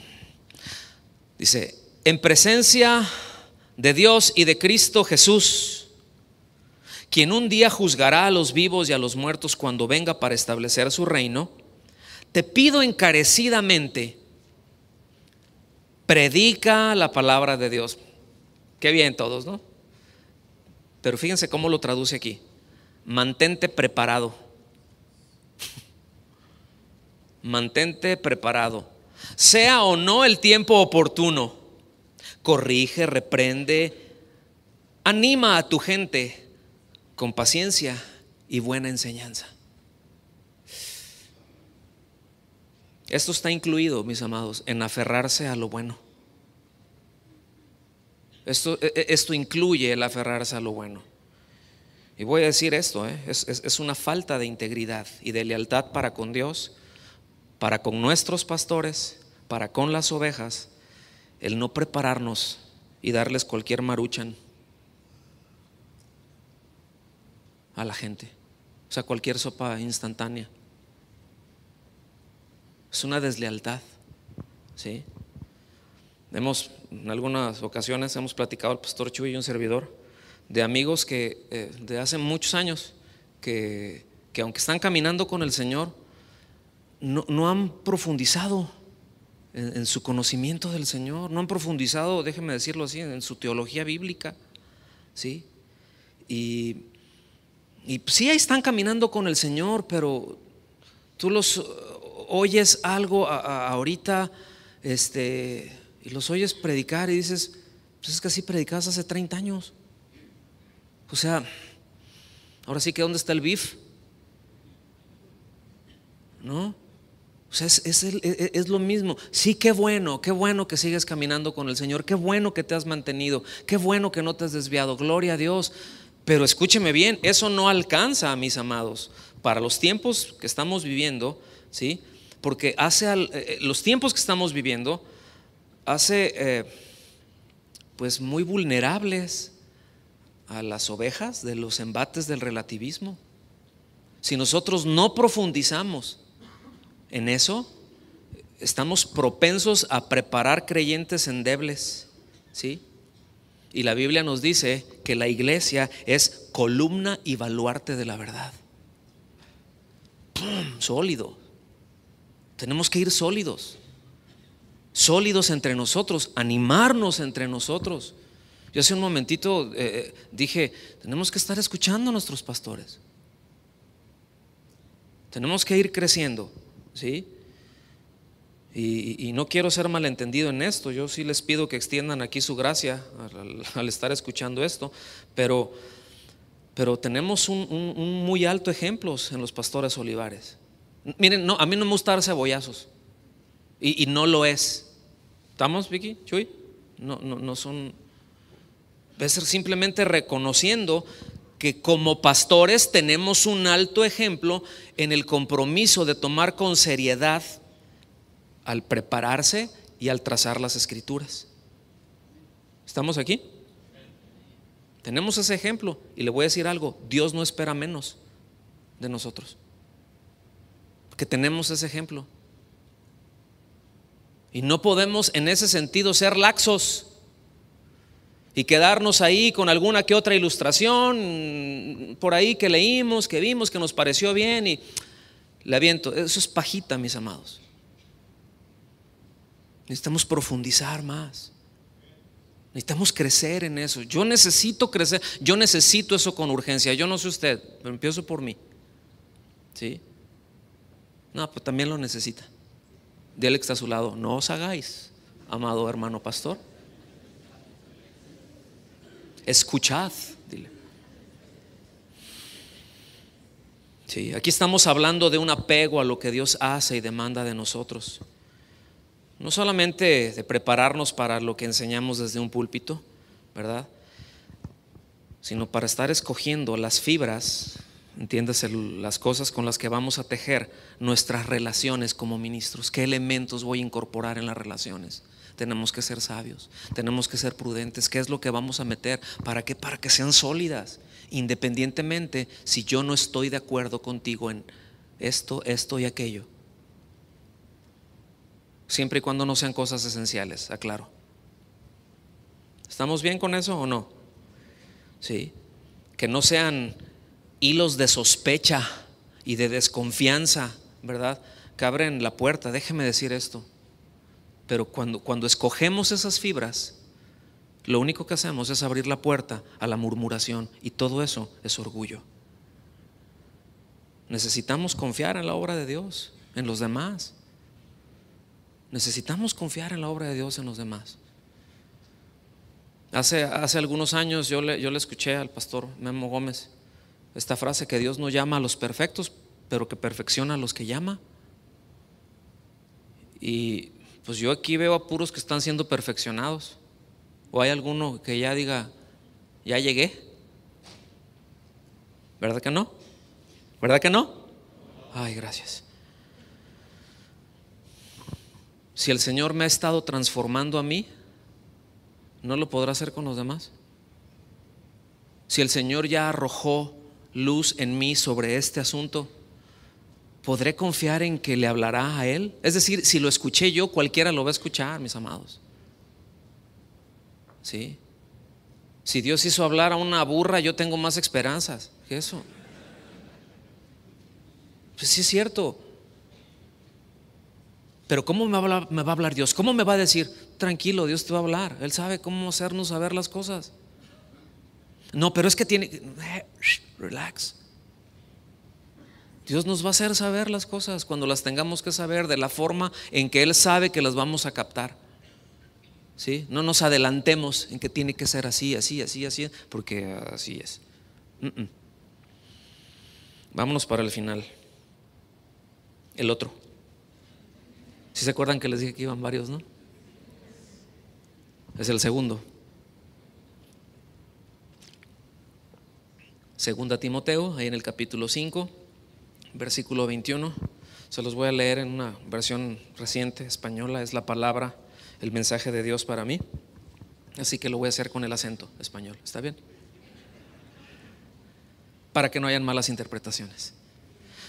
Dice: en presencia de Dios y de Cristo Jesús, quien un día juzgará a los vivos y a los muertos cuando venga para establecer su reino, te pido encarecidamente, predica la palabra de Dios. Qué bien todos, ¿no? Pero fíjense cómo lo traduce aquí: mantente preparado. Mantente preparado, sea o no el tiempo oportuno. Corrige, reprende, anima a tu gente con paciencia y buena enseñanza. Esto está incluido, mis amados, en aferrarse a lo bueno. Esto incluye el aferrarse a lo bueno. Y voy a decir esto, es una falta de integridad y de lealtad para con Dios, para con nuestros pastores, para con las ovejas, el no prepararnos y darles cualquier maruchan a la gente, o sea, cualquier sopa instantánea. Es una deslealtad, ¿sí? En algunas ocasiones hemos platicado el pastor Chuy y un servidor de amigos que de hace muchos años que aunque están caminando con el Señor, no han profundizado en su conocimiento del Señor, no han profundizado, déjeme decirlo así, en su teología bíblica, ¿sí? Y sí, ahí están caminando con el Señor, pero tú los oyes algo ahorita, y los oyes predicar y dices, pues es que así predicabas hace 30 años. O sea, ahora sí que ¿dónde está el beef? ¿No? O sea, es lo mismo. Sí, qué bueno que sigues caminando con el Señor, qué bueno que te has mantenido, qué bueno que no te has desviado, gloria a Dios. Pero escúcheme bien, eso no alcanza, mis amados, para los tiempos que estamos viviendo, ¿sí? Porque los tiempos que estamos viviendo hace pues muy vulnerables a las ovejas de los embates del relativismo. Si nosotros no profundizamos en eso, estamos propensos a preparar creyentes endebles, ¿sí? Y la Biblia nos dice que la iglesia es columna y baluarte de la verdad. ¡pum!, sólido. Tenemos que ir sólidos entre nosotros, animarnos entre nosotros. Yo hace un momentito dije, tenemos que estar escuchando a nuestros pastores. Tenemos que ir creciendo, ¿sí? Y no quiero ser malentendido en esto. Yo sí les pido que extiendan aquí su gracia al estar escuchando esto, pero tenemos un muy alto ejemplos en los pastores Olivares. Miren, no, a mí no me gusta dar cebollazos, y no lo es. ¿Estamos, Vicky? ¿Chuy? No son. Es simplemente reconociendo que como pastores tenemos un alto ejemplo en el compromiso de tomar con seriedad al prepararse y al trazar las escrituras. ¿Estamos aquí? Tenemos ese ejemplo, y le voy a decir algo: Dios no espera menos de nosotros, porque tenemos ese ejemplo. Y no podemos en ese sentido ser laxos y quedarnos ahí con alguna que otra ilustración por ahí que leímos, que vimos, que nos pareció bien y le aviento. Eso es pajita, mis amados. Necesitamos profundizar más. Necesitamos crecer en eso. Yo necesito crecer. Yo necesito eso con urgencia. Yo no sé usted, pero empiezo por mí. ¿Sí? No, pues también lo necesita. Dile que está a su lado: no os hagáis, amado hermano pastor. Escuchad, dile. Sí, aquí estamos hablando de un apego a lo que Dios hace y demanda de nosotros. No solamente de prepararnos para lo que enseñamos desde un púlpito, ¿verdad? Sino para estar escogiendo las fibras, entiéndase, las cosas con las que vamos a tejer nuestras relaciones como ministros. ¿Qué elementos voy a incorporar en las relaciones? Tenemos que ser sabios, tenemos que ser prudentes. ¿Qué es lo que vamos a meter? ¿Para qué? Para que sean sólidas, independientemente si yo no estoy de acuerdo contigo en esto y aquello. Siempre y cuando no sean cosas esenciales, aclaro. ¿Estamos bien con eso o no? Sí. Que no sean hilos de sospecha y de desconfianza, ¿verdad?, que abren la puerta. Déjeme decir esto: pero cuando escogemos esas fibras, lo único que hacemos es abrir la puerta a la murmuración, y todo eso es orgullo. Necesitamos confiar en la obra de Dios, en los demás. Necesitamos confiar en la obra de Dios en los demás. Hace algunos años yo le escuché al pastor Memo Gómez esta frase, que Dios no llama a los perfectos, pero que perfecciona a los que llama. Y pues yo aquí veo a puros que están siendo perfeccionados. ¿O hay alguno que ya diga, ya llegué? ¿Verdad que no? ¿Verdad que no? Ay, gracias. Si el Señor me ha estado transformando a mí, ¿no lo podrá hacer con los demás? Si el Señor ya arrojó luz en mí sobre este asunto, ¿podré confiar en que le hablará a Él? Es decir, si lo escuché yo, cualquiera lo va a escuchar, mis amados. ¿Sí? Si Dios hizo hablar a una burra, yo tengo más esperanzas que eso. Pues sí es cierto. Pero ¿cómo me va a hablar Dios? ¿Cómo me va a decir? Tranquilo, Dios te va a hablar. Él sabe cómo hacernos saber las cosas. No, pero es que tiene, relax. Dios nos va a hacer saber las cosas cuando las tengamos que saber, de la forma en que Él sabe que las vamos a captar. ¿Sí? No nos adelantemos en que tiene que ser así, porque así es. Vámonos para el final. El otro. Si se acuerdan que les dije que iban varios, ¿no? Es el segundo. Segunda Timoteo, ahí en el capítulo 5, versículo 21. Se los voy a leer en una versión reciente, española. Es la palabra, el mensaje de Dios para mí. Así que lo voy a hacer con el acento español. ¿Está bien? Para que no hayan malas interpretaciones.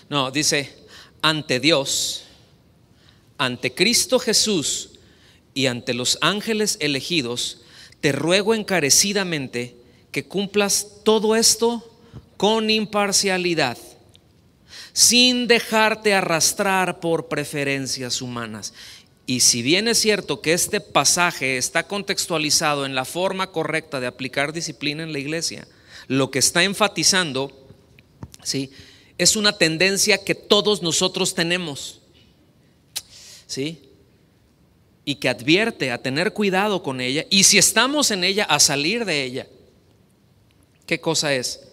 No, dice: ante Dios, ante Cristo Jesús y ante los ángeles elegidos, te ruego encarecidamente que cumplas todo esto con imparcialidad, sin dejarte arrastrar por preferencias humanas. Y si bien es cierto que este pasaje está contextualizado en la forma correcta de aplicar disciplina en la iglesia, lo que está enfatizando, ¿sí?, es una tendencia que todos nosotros tenemos, ¿sí?, y que advierte a tener cuidado con ella, y si estamos en ella, a salir de ella. ¿Qué cosa es?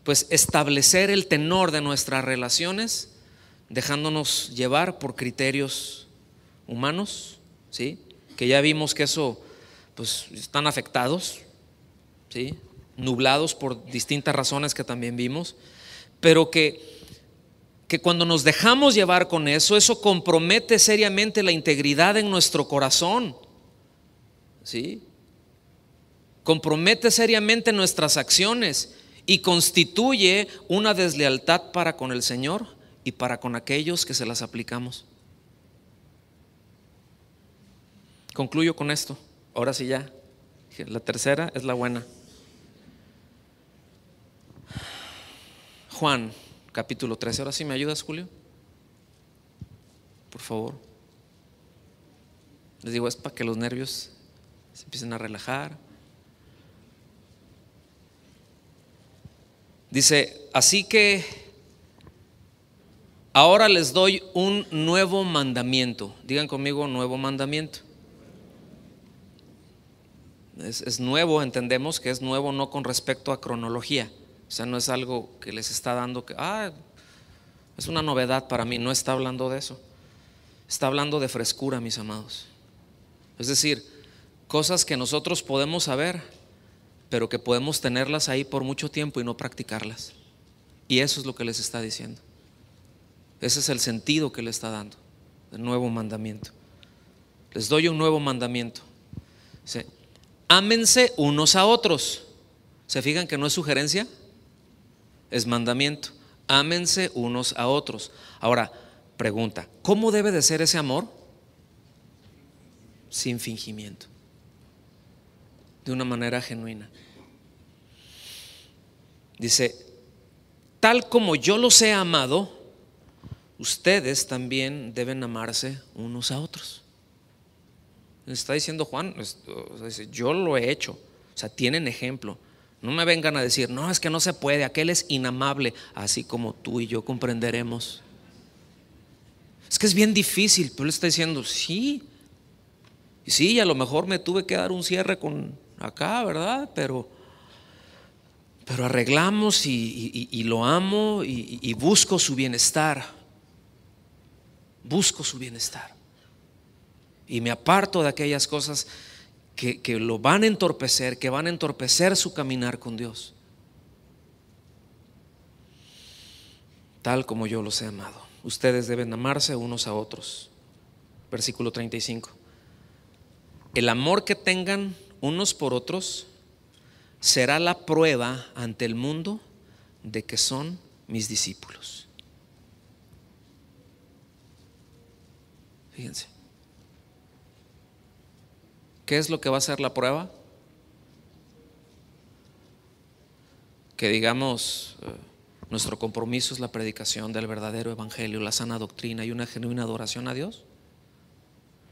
Pues establecer el tenor de nuestras relaciones dejándonos llevar por criterios humanos, ¿sí?, que ya vimos que eso pues están afectados, ¿sí?, nublados por distintas razones que también vimos, pero que cuando nos dejamos llevar con eso compromete seriamente la integridad en nuestro corazón, ¿sí?, compromete seriamente nuestras acciones y constituye una deslealtad para con el Señor y para con aquellos que se las aplicamos. Concluyo con esto, ahora sí ya, la tercera es la buena. Juan capítulo 13, ahora sí me ayudas, Julio, por favor. Les digo, es para que los nervios se empiecen a relajar. Dice, así que ahora les doy un nuevo mandamiento. Digan conmigo, nuevo mandamiento. Es nuevo, entendemos que es nuevo no con respecto a cronología. O sea, no es algo que les está dando que, es una novedad para mí. No está hablando de eso. Está hablando de frescura, mis amados. Es decir, cosas que nosotros podemos saber, pero que podemos tenerlas ahí por mucho tiempo y no practicarlas. Y eso es lo que les está diciendo. Ese es el sentido que le está dando, el nuevo mandamiento. Les doy un nuevo mandamiento. Dice, ámense unos a otros. ¿Se fijan que no es sugerencia? Es mandamiento. Ámense unos a otros. Ahora, pregunta, ¿cómo debe de ser ese amor? Sin fingimiento, de una manera genuina. Dice, tal como yo los he amado, ustedes también deben amarse unos a otros. Está diciendo Juan, yo lo he hecho. O sea, tienen ejemplo. No me vengan a decir, no, es que no se puede, aquel es inamable, así como tú y yo comprenderemos. Es que es bien difícil, pero él está diciendo, sí, y sí, a lo mejor me tuve que dar un cierre con acá, ¿verdad? Pero arreglamos y lo amo y busco su bienestar. Busco su bienestar. Y me aparto de aquellas cosas que lo van a entorpecer, que van a entorpecer su caminar con Dios. Tal como yo los he amado. Ustedes deben amarse unos a otros. Versículo 35. El amor que tengan unos por otros será la prueba ante el mundo de que son mis discípulos. Fíjense. ¿Qué es lo que va a ser la prueba? Que digamos, nuestro compromiso es la predicación del verdadero evangelio, la sana doctrina y una genuina adoración a Dios.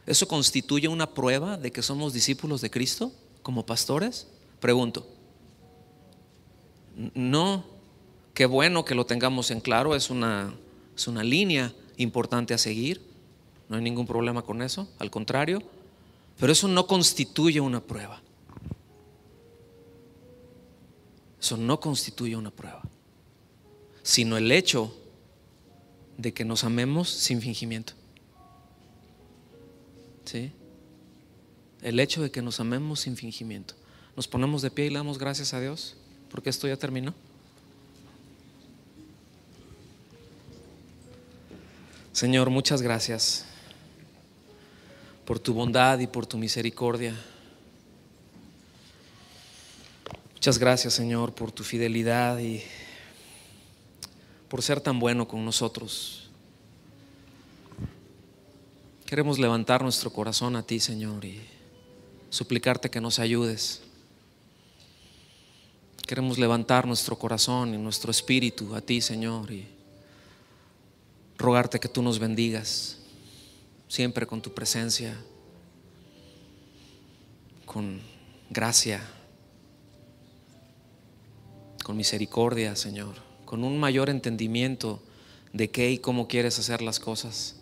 ¿Eso constituye una prueba de que somos discípulos de Cristo como pastores? Pregunto. No, qué bueno que lo tengamos en claro, es una línea importante a seguir, no hay ningún problema con eso, al contrario, pero eso no constituye una prueba. Eso no constituye una prueba, sino el hecho de que nos amemos sin fingimiento. ¿Sí? El hecho de que nos amemos sin fingimiento. Nos ponemos de pie y le damos gracias a Dios porque esto ya terminó. Señor, muchas gracias por tu bondad y por tu misericordia. Muchas gracias, Señor, por tu fidelidad y por ser tan bueno con nosotros. Queremos levantar nuestro corazón a ti, Señor, y suplicarte que nos ayudes. Queremos levantar nuestro corazón y nuestro espíritu a ti, Señor, y rogarte que tú nos bendigas siempre con tu presencia, con gracia, con misericordia, Señor, con un mayor entendimiento de qué y cómo quieres hacer las cosas.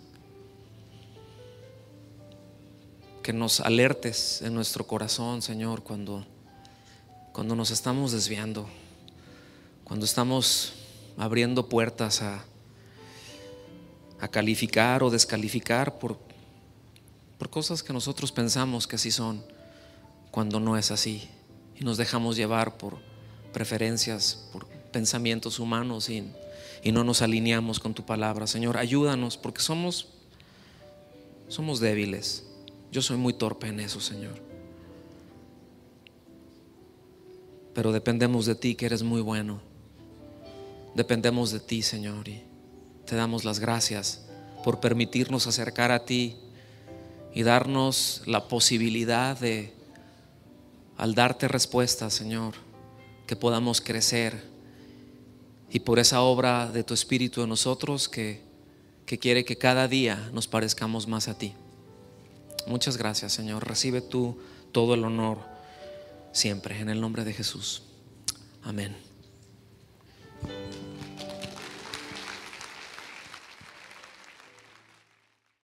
Que nos alertes en nuestro corazón, Señor, cuando nos estamos desviando, cuando estamos abriendo puertas a calificar o descalificar por cosas que nosotros pensamos que sí son, cuando no es así, y nos dejamos llevar por preferencias, por pensamientos humanos y no nos alineamos con tu palabra. Señor, ayúdanos, porque somos débiles. Yo soy muy torpe en eso, Señor, pero dependemos de ti, que eres muy bueno. Dependemos de ti, Señor, y te damos las gracias por permitirnos acercar a ti y darnos la posibilidad de, al darte respuestas, Señor, que podamos crecer, y por esa obra de tu Espíritu en nosotros que quiere que cada día nos parezcamos más a ti. Muchas gracias, Señor. Recibe tú todo el honor siempre, en el nombre de Jesús. Amén.